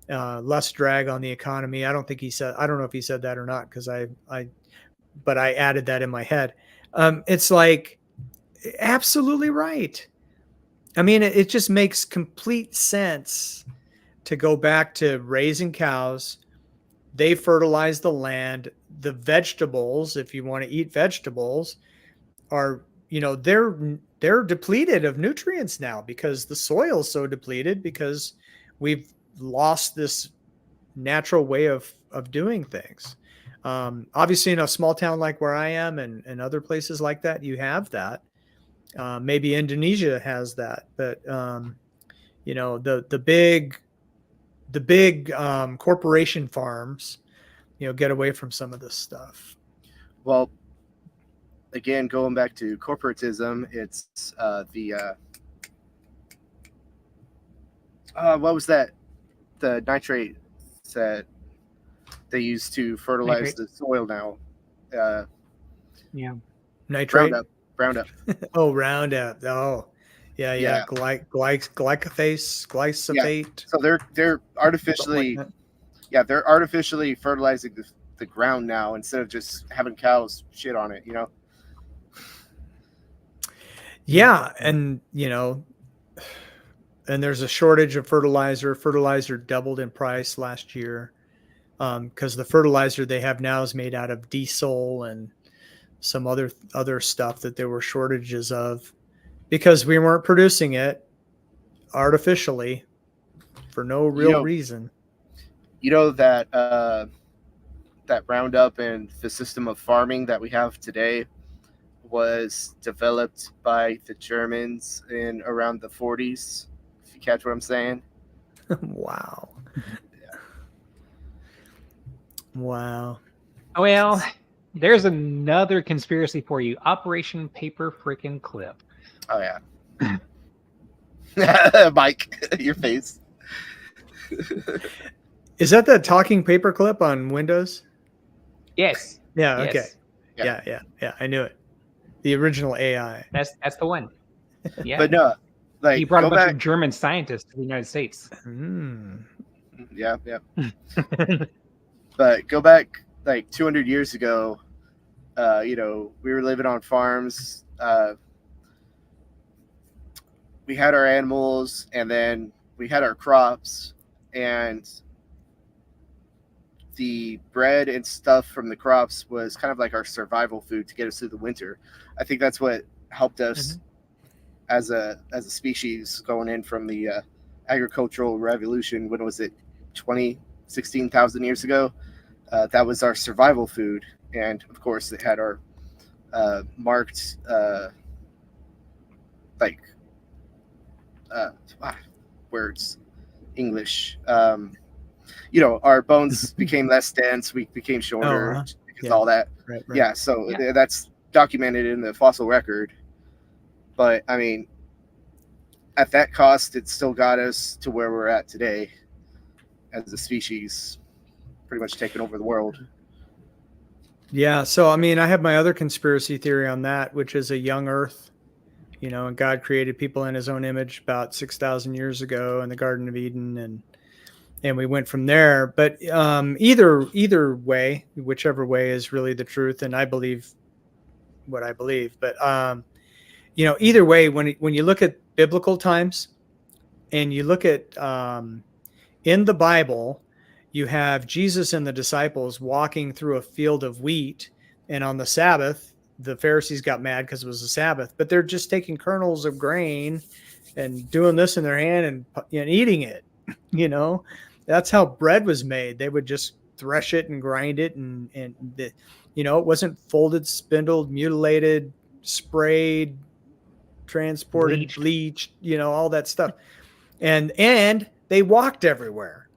less drag on the economy. I don't know if he said that or not, because but I added that in my head. It's like absolutely right. I mean, it just makes complete sense to go back to raising cows. They fertilize the land. The vegetables, if you want to eat vegetables, are, they're depleted of nutrients now because the soil's so depleted, because we've lost this natural way of doing things. Obviously, in a small town like where I am and other places like that, you have that. Maybe Indonesia has that, but the big corporation farms, get away from some of this stuff. Well, again, going back to corporatism, it's what was that? The nitrate that they use to fertilize the soil now. Yeah. Nitrate. Roundup. Oh, Roundup. Oh, yeah. Yeah. Glyphosate. So they're artificially, they're artificially fertilizing the ground now instead of just having cows shit on it. Yeah, and and there's a shortage of fertilizer. Fertilizer doubled in price last year, because the fertilizer they have now is made out of diesel and some other stuff that there were shortages of, because we weren't producing it artificially for no real reason. That Roundup and the system of farming that we have today was developed by the Germans in around the 40s, if you catch what I'm saying. Wow. Wow. Well, there's another conspiracy for you. Operation Paper Frickin' Clip. Oh, yeah. Mike, your face. Is that the talking paperclip on Windows? Yes. Yeah. Yes. Okay. Yeah. I knew it. The original AI. That's the one. Yeah. But no, like he brought go a bunch back. of German scientists to the United States. Yeah. But go back like 200 years ago. We were living on farms. We had our animals, and then we had our crops, and the bread and stuff from the crops was kind of like our survival food to get us through the winter. I think that's what helped us as a species going in from the agricultural revolution. When was it? 16,000 years ago. That was our survival food, and of course, it had our marked words, English. Our bones became less dense. We became shorter because all that. Right. Yeah, so that's documented in the fossil record. But I mean, at that cost, it still got us to where we're at today as a species, pretty much taking over the world. Yeah. So, I mean, I have my other conspiracy theory on that, which is a young Earth, and God created people in his own image about 6,000 years ago in the Garden of Eden. And we went from there. But either way, whichever way is really the truth. And I believe what I believe. But, either way, when you look at biblical times and you look at in the Bible, you have Jesus and the disciples walking through a field of wheat. And on the Sabbath, the Pharisees got mad because it was a Sabbath, but they're just taking kernels of grain and doing this in their hand and eating it. That's how bread was made. They would just thresh it and grind it. It wasn't folded, spindled, mutilated, sprayed, transported, bleached, all that stuff. And they walked everywhere.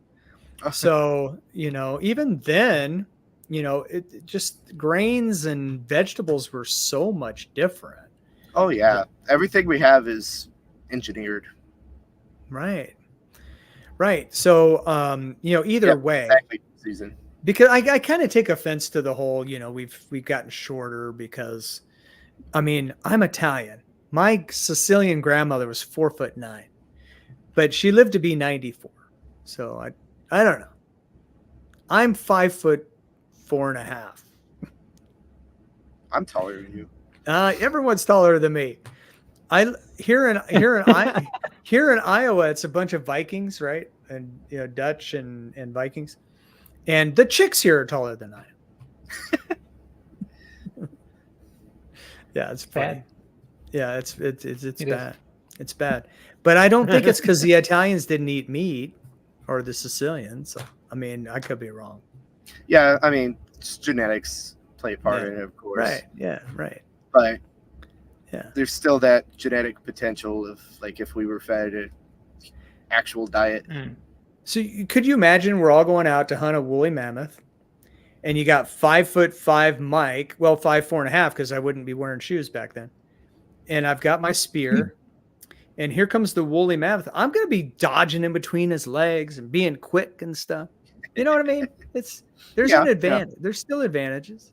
So, even then, it just grains and vegetables were so much different. Oh yeah. Everything we have is engineered. Right. So, either way, exactly. Season. Because I kind of take offense to the whole, we've gotten shorter because, I mean, I'm Italian. My Sicilian grandmother was 4'9", but she lived to be 94. So I don't know. I'm 5'4.5". I'm taller than you. Everyone's taller than me. Here in Iowa, it's a bunch of Vikings, right? And Dutch and Vikings, and the chicks here are taller than I am. Yeah, it's funny. Yeah, it's bad. It's bad. But I don't think it's because the Italians didn't eat meat or the Sicilians. I mean, I could be wrong. Yeah, I mean, genetics play a part in it, of course. Right. Yeah. Right. But there's still that genetic potential of like if we were fed an actual diet. So could you imagine we're all going out to hunt a woolly mammoth, and you got 5'5" Mike, well 5'4.5" because I wouldn't be wearing shoes back then, and I've got my spear, and here comes the woolly mammoth. I'm gonna be dodging in between his legs and being quick and stuff. You know what I mean? There's an advantage. Yeah. There's still advantages.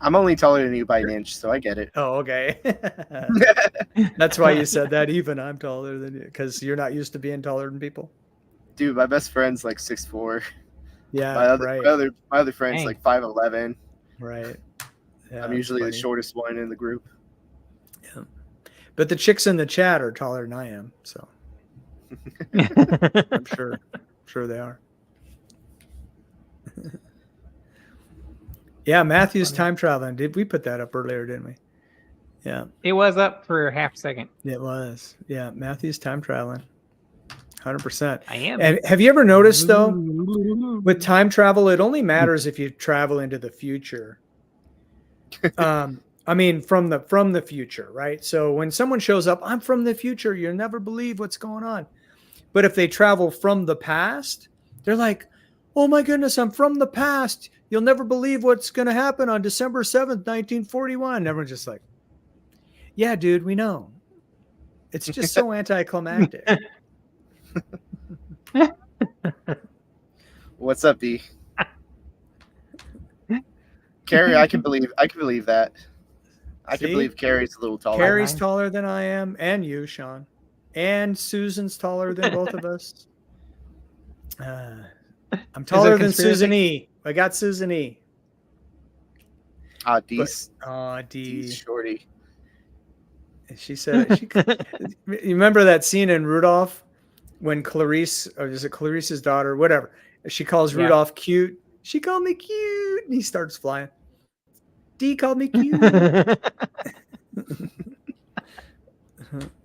I'm only taller than you by an inch, so I get it. Oh, okay. That's why you said that. Even I'm taller than you because you're not used to being taller than people. Dude, my best friend's like 6'4". Yeah, my other friend's like 5'11". Right. Yeah, I'm usually the shortest one in the group. Yeah. But the chicks in the chat are taller than I am, so I'm sure they are. Yeah, Matthew's time traveling. Did we put that up earlier, didn't we? Yeah. It was up for half a second. It was. Yeah, Matthew's time traveling. 100%. I am. And have you ever noticed though, with time travel, it only matters if you travel into the future. I mean, from the future, right? So when someone shows up, I'm from the future, you'll never believe what's going on. But if they travel from the past, they're like, oh my goodness, I'm from the past. You'll never believe what's going to happen on December 7th, 1941. And everyone's just like, yeah, dude, we know. It's just so anticlimactic. What's up, D? Carrie, I can believe that. I can See? believe Carrie's a little taller. Carrie's taller than I am, and you, Sean. And Susan's taller than both of us. I'm taller than conspiracy? Susan E. I got Susan E. D's D. shorty. She said, you remember that scene in Rudolph when Clarice, or is it Clarice's daughter, whatever, she calls Rudolph cute. She called me cute, and he starts flying. D called me cute.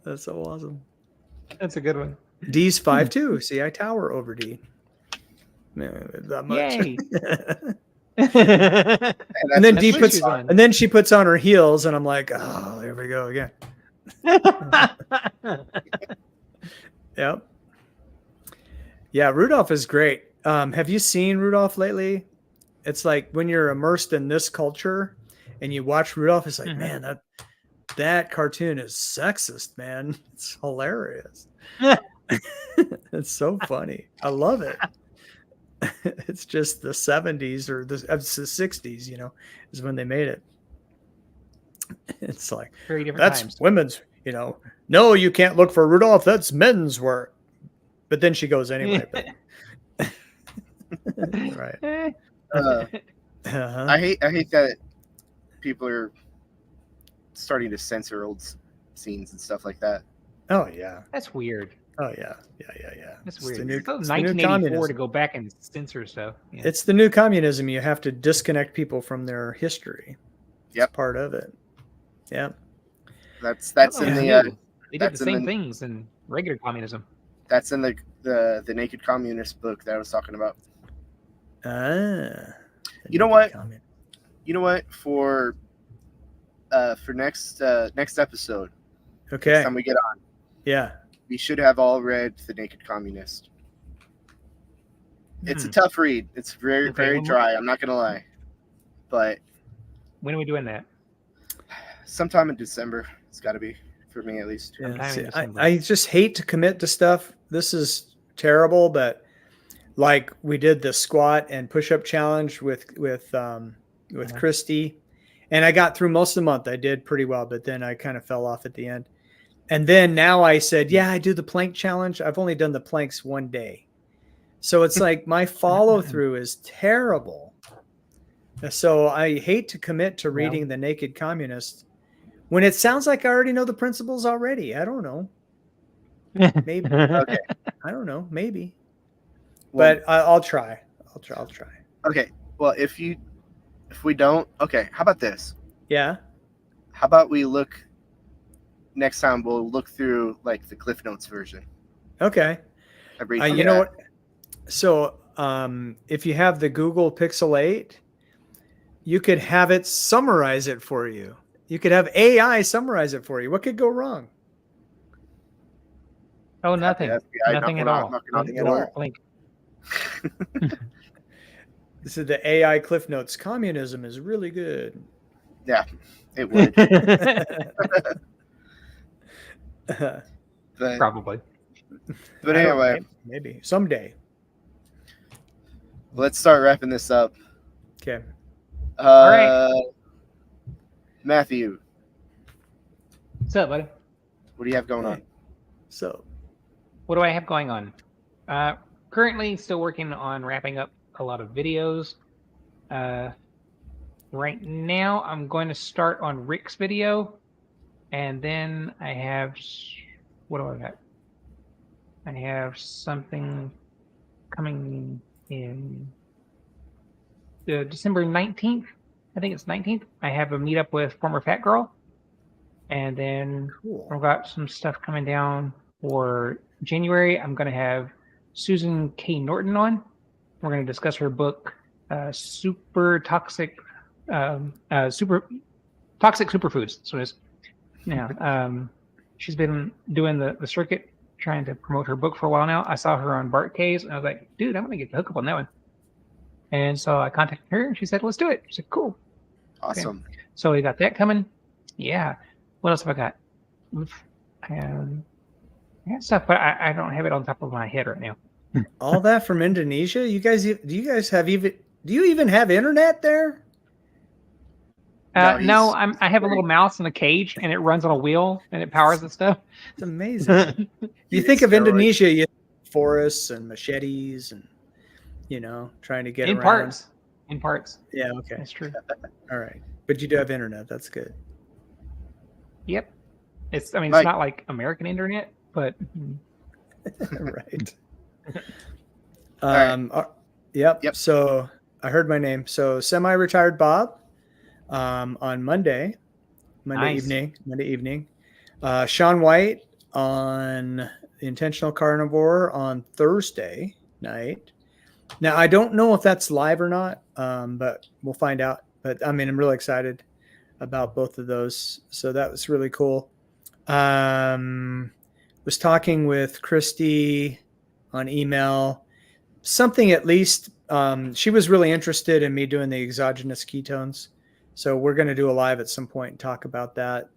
That's so awesome. That's a good one. D's 5'2". See, I tower over D. Man, that much. Yay. And then D what puts she's on. and then she puts on her heels, and I'm like, oh, there we go again. Yep. Yeah, Rudolph is great. Have you seen Rudolph lately? It's like when you're immersed in this culture and you watch Rudolph, it's like, man, that cartoon is sexist, man. It's hilarious. It's so funny. I love it. It's just the 70s or the 60s, is when they made it. It's like, Very different that's times. women's, no, you can't look for Rudolph. That's men's work. But then she goes anyway. Right. I hate that people are starting to censor old scenes and stuff like that. Oh yeah. That's weird. Oh yeah. That's It's the weird. new- It's still it's the new 1984 to communism. go back and censor stuff. Yeah. It's the new communism. You have to disconnect people from their history. Yep. It's part of it. Yeah. That's Oh, in yeah. the They did that's the in same the- things in regular communism. that's in the Naked Communist book that I was talking about. You know what? You know what? For next episode, Okay. next time we get on, Yeah. we should have all read The Naked Communist. It's a tough read. It's very, Okay, very when we- dry. I'm not gonna lie, but When are we doing that? sometime in December, it's got to be for me at least. Yeah, Sometime in see, December. I just hate to commit to stuff. This is terrible, but like we did the squat and push-up challenge with Christy, and I got through most of the month. I did pretty well, but then I kind of fell off at the end. And then now I said, yeah, I do the plank challenge. I've only done the planks one day. So it's like my follow through is terrible. So I hate to commit to reading The Naked Communist when it sounds like I already know the principles already. I don't know. Maybe. Okay. I don't know. Maybe. Well, But I'll try. I'll try. okay. Well, if we don't, okay. How about this? Yeah. How about we look next time? We'll look through like the Cliff Notes version. Okay. I read You through know that. what? So if you have the Google Pixel 8, you could have it summarize it for you. You could have AI summarize it for you. What could go wrong? Oh, nothing. FBI Nothing at knocking on- all. knocking on the Blink, door. blink. This is the AI Cliff Notes. Communism is really good. Yeah, it would. But Probably. anyway, Maybe someday. let's start wrapping this up. Okay. right. Matthew, What's up, buddy? what do you have going on? So What do I have going on? Currently, still working on wrapping up a lot of videos. Right now, I'm going to start on Rick's video, and then I have what do I got? I have something coming in December 19th. I think it's 19th. I have a meetup with former Fat Girl, and then cool. I've got some stuff coming down for January. I'm going to have Susan K. Norton on. We're going to discuss her book, Super Toxic Superfoods. So it's she's been doing the circuit, trying to promote her book for a while now. I saw her on Bart K's, and I was like, dude, I'm going to get the hook up on that one. And so I contacted her, and she said, let's do it. She said, cool. Awesome. So we got that coming. Yeah. What else have I got? I got stuff, but I don't have it on top of my head right now. All that from Indonesia? Do you guys do you even have internet there? No, he's I have a little mouse in a cage, and it runs on a wheel, and it powers the stuff. It's amazing. You It's think of steroids. Indonesia, you think forests and machetes and trying to get In around. parts. In parts. Yeah, okay. That's true. All right. But you do have internet. That's good. Yep. It's Mike. not like American internet, but Right. right. Yep. Yep. So I heard my name. So semi-retired Bob on Monday Nice. evening. Sean White on the Intentional Carnivore on Thursday night. Now I don't know if that's live or not, but we'll find out. But I'm really excited about both of those. So that was really cool. Was talking with Christy on email. Something at least. She was really interested in me doing the exogenous ketones. So we're going to do a live at some point and talk about that.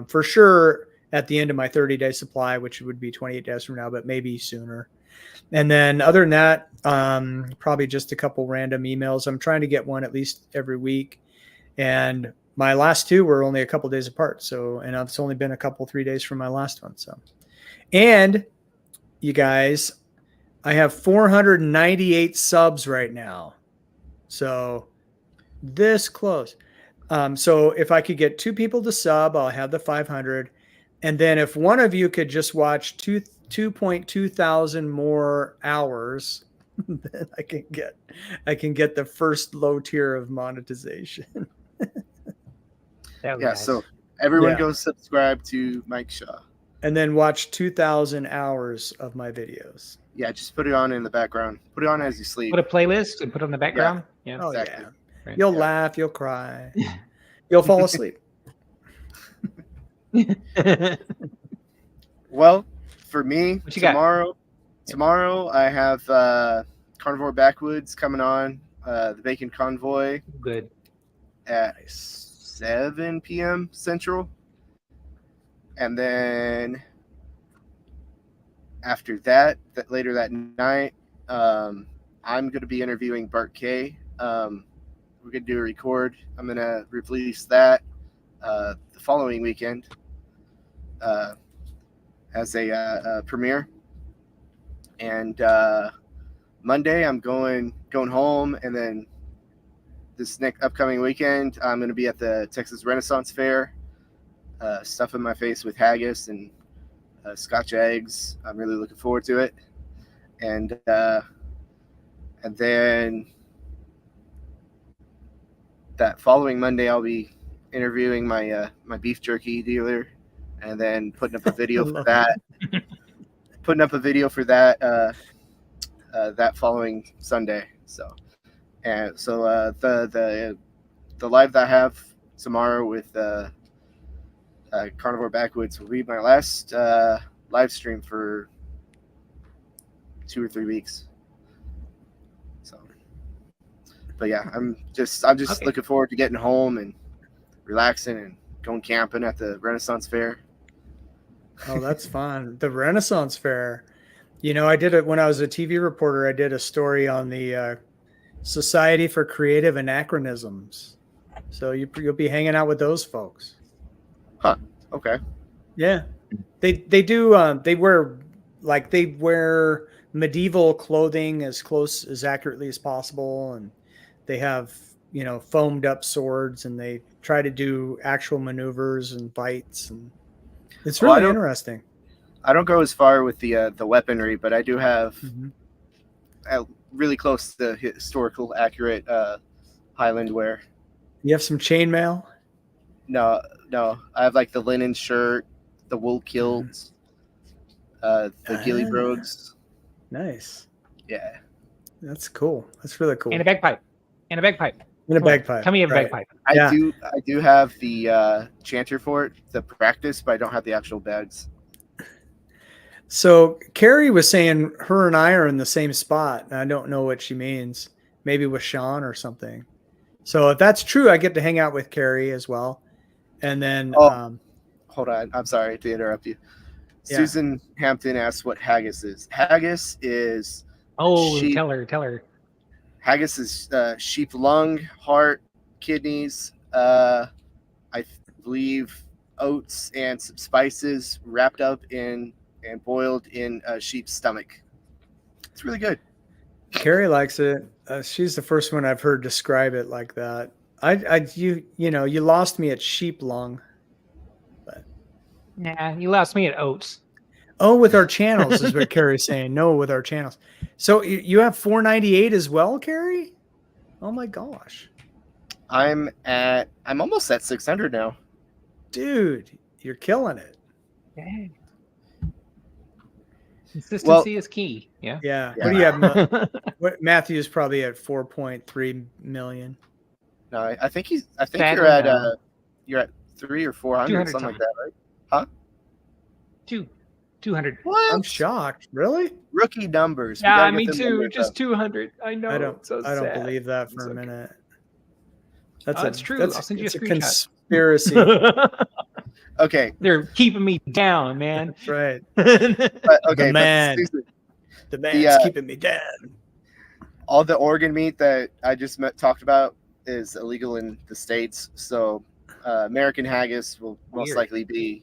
For sure at the end of my 30-day supply, which would be 28 days from now, but maybe sooner. And then other than that, probably just a couple random emails. I'm trying to get one at least every week. And my last two were only a couple days apart. And it's only been 3 days from my last one. So, and you guys, I have 498 subs right now. So this close. So if I could get 2 people to sub, I'll have the 500. And then if one of you could just watch 2.2 thousand more hours, then I can get the first low tier of monetization. that was Yeah, nice. so everyone Yeah. go subscribe to Mike Shaw. And then watch 2,000 hours of my videos. Yeah, just put it on in the background. Put it on as you sleep. Put a playlist and put it in the background. Yeah. Oh Exactly. yeah. Right. You'll Yeah. laugh, you'll cry. You'll fall asleep. Well, for me, What you got? tomorrow I have Carnivore Backwoods coming on, the Bacon Convoy Good. at 7 p.m. Central. And then after that later that night, I'm going to be interviewing Bart K. We're going to do a record. I'm going to release that the following weekend as a premiere. And Monday, I'm going home, and then this next upcoming weekend, I'm going to be at the Texas Renaissance Fair, stuffing my face with haggis and Scotch eggs. I'm really looking forward to it. And then that following Monday, I'll be interviewing my my beef jerky dealer, and then putting up a video for that. Putting up a video for that that following Sunday. So the live that I have tomorrow with Carnivore Backwoods will be my last live stream for 2 or 3 weeks. So, but yeah, I'm just Okay. looking forward to getting home and relaxing and going camping at the Renaissance Fair. Oh, that's fun. The Renaissance Fair. I did it when I was a TV reporter. I did a story on the Society for Creative Anachronisms. So you'll be hanging out with those folks. Okay. Yeah, they do. They wear medieval clothing as close as accurately as possible, and they have foamed up swords, and they try to do actual maneuvers and fights, and it's Well, I really don't- interesting. I don't go as far with the weaponry, but I do have Mhm. really close to historical accurate Highland wear. You have some chainmail. No, I have like the linen shirt, the wool kilts, the ghillie Ah. brogues. Nice. Yeah. That's cool. That's really cool. And a bagpipe. And a bagpipe. And a Come on, bagpipe. Tell me you have a Right. bagpipe. Yeah. I do have the chanter for it, the practice, but I don't have the actual bags. So Carrie was saying her and I are in the same spot. And I don't know what she means. Maybe with Sean or something. So if that's true, I get to hang out with Carrie as well. And then Hold on, I'm sorry to interrupt you. Yeah. Susan Hampton asked what haggis is. Haggis is Oh, sheep. tell her. Haggis is sheep lung, heart, kidneys. I believe oats and some spices wrapped up in and boiled in a sheep's stomach. It's really good. Carrie likes it. She's the first one I've heard describe it like that. You lost me at sheep lung. Nah, you lost me at oats. Oh, with our channels is what Carrie's saying. No, with our channels. So you have 498 as well, Carrie? Oh my gosh, I'm almost at 600 now. dude, you're killing it. Yeah. Consistency is key. Yeah. Yeah. Yeah. What do you have? Matthew's probably at 4.3 million. No, I think Sadly, you're at 300 or 400, 200 something like that, right? 200. What? I'm shocked. Really? Rookie numbers. We Yeah, gotta get me them too. numbers Just up. 200. I know. I don't. It's so I don't sad. believe that for It's a okay. minute. That's true. That's, I'll send you a it's screenshot. conspiracy. Okay, They're keeping me down, man. That's right. but okay, The man. but seriously, The man's keeping me down. all the organ meat that I just talked about is illegal in the States. So American haggis will most Weird. likely be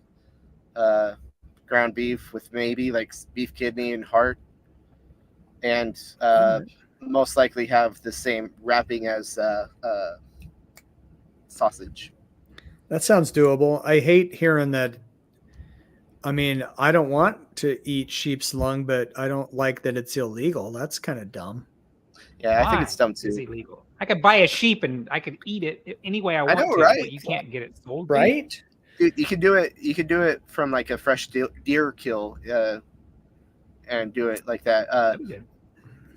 ground beef with maybe like beef kidney and heart, and most likely have the same wrapping as sausage. That sounds doable. I hate hearing that. I mean, I don't want to eat sheep's lung, but I don't like that it's illegal. That's kind of dumb. Yeah, I think Why it's dumb is too. illegal. I could buy a sheep and I could eat it any way I want know, to, right? but you can't get it sold. Right? You can do it. You can do it from like a fresh deer kill, and do it like that. That'd be good.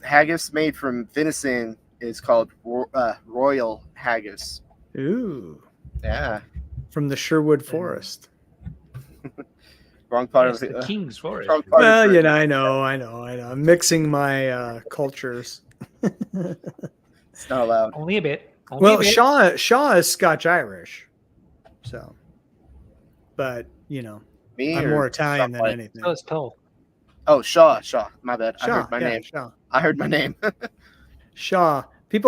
Haggis made from venison is called royal haggis. Ooh. Yeah, From the Sherwood Forest. wrong part Yes, of the it. King's Forest. Wrong part Well, of you it. know, I know. I'm mixing my cultures. It's not allowed. Only a bit. Only Well, a bit. Shaw is Scotch Irish. So, but Me I'm or more Italian than Shaw? anything. So it's toll. Oh, Shaw. My bad. I Shaw, heard my yeah, name. Shaw. I heard my name. Shaw.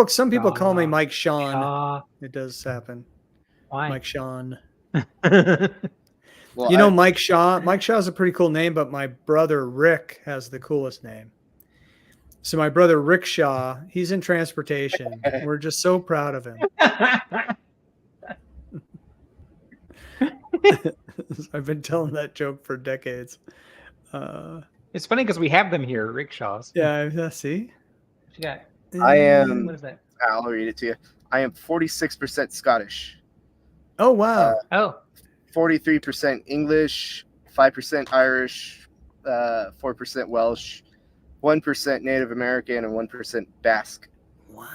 Some people call me Shaw. Mike Sean. Shaw. It does happen. Why? Mike Sean. Well, You know, Mike Shaw. Mike Shaw is a pretty cool name, but my brother Rick has the coolest name. So my brother Rick Shaw, he's in transportation. We're just so proud of him. I've been telling that joke for decades. It's funny because we have them here, rickshaws. Yeah, see? What you got? I am. What is that? I'll read it to you. I am 46% Scottish, Oh, wow. Oh, 43% English, 5% Irish, 4% Welsh, 1% Native American, and 1% Basque. Wow.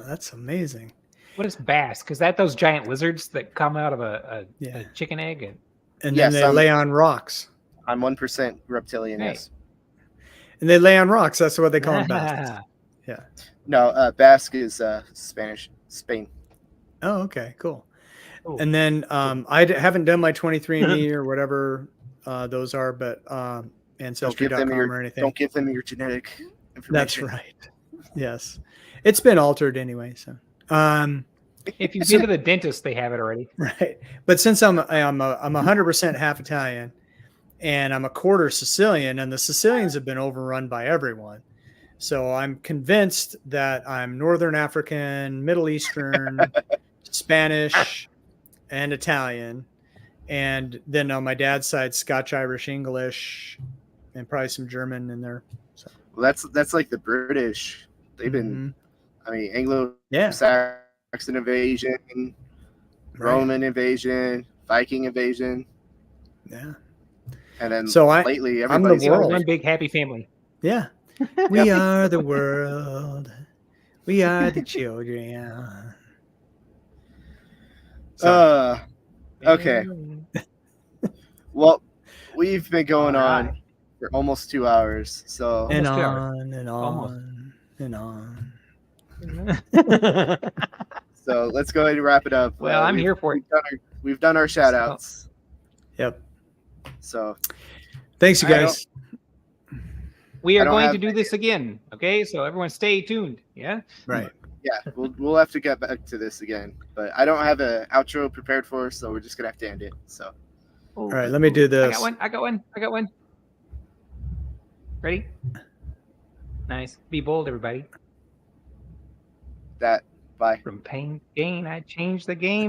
That's amazing. what is Basque? Is that those giant lizards that come out of a Yeah. chicken egg? And And Yes, then they lay on rocks. I'm 1% reptilian. Hey. Yes. And they lay on rocks. That's what they call them. Basques. No, Basque is Spanish, Spain. Oh, okay. Cool. Oh. And then haven't done my 23andMe or whatever those are, but Ancestry.com or anything. Don't give them your genetic information. That's right. Yes. It's been altered anyway. So, if you've been to the dentist, they have it already. right. But since I'm 100% half Italian and I'm a quarter Sicilian, and the Sicilians have been overrun by everyone. So I'm convinced that I'm Northern African, Middle Eastern, Spanish, and Italian. And then on my dad's side, Scotch, Irish, English, and probably some German in there. So, Well, that's like the British. They've been, I mean, Anglo-Saxon invasion, Right. Roman invasion, Viking invasion, Yeah. and then So lately I'm the everybody's world. One big happy family. Yeah. We are the world. We are the children. So, Okay. Well, we've been going Alright. on for almost 2 hours, so and Almost 2 on and Almost. on and on. let's go ahead and wrap it up. Well, I'm here for it. We've done our shout outs. Yep. So Thanks, you I guys. We I are don't going have to do this again. Okay, so everyone stay tuned. Yeah. Right. Yeah, we'll have to get back to this again. But I don't have an outro prepared for us, so we're just gonna have to end it. So All right, let me do I this. got one. Ready? Nice. Be bold, everybody. bye. From pain to gain, I changed the game.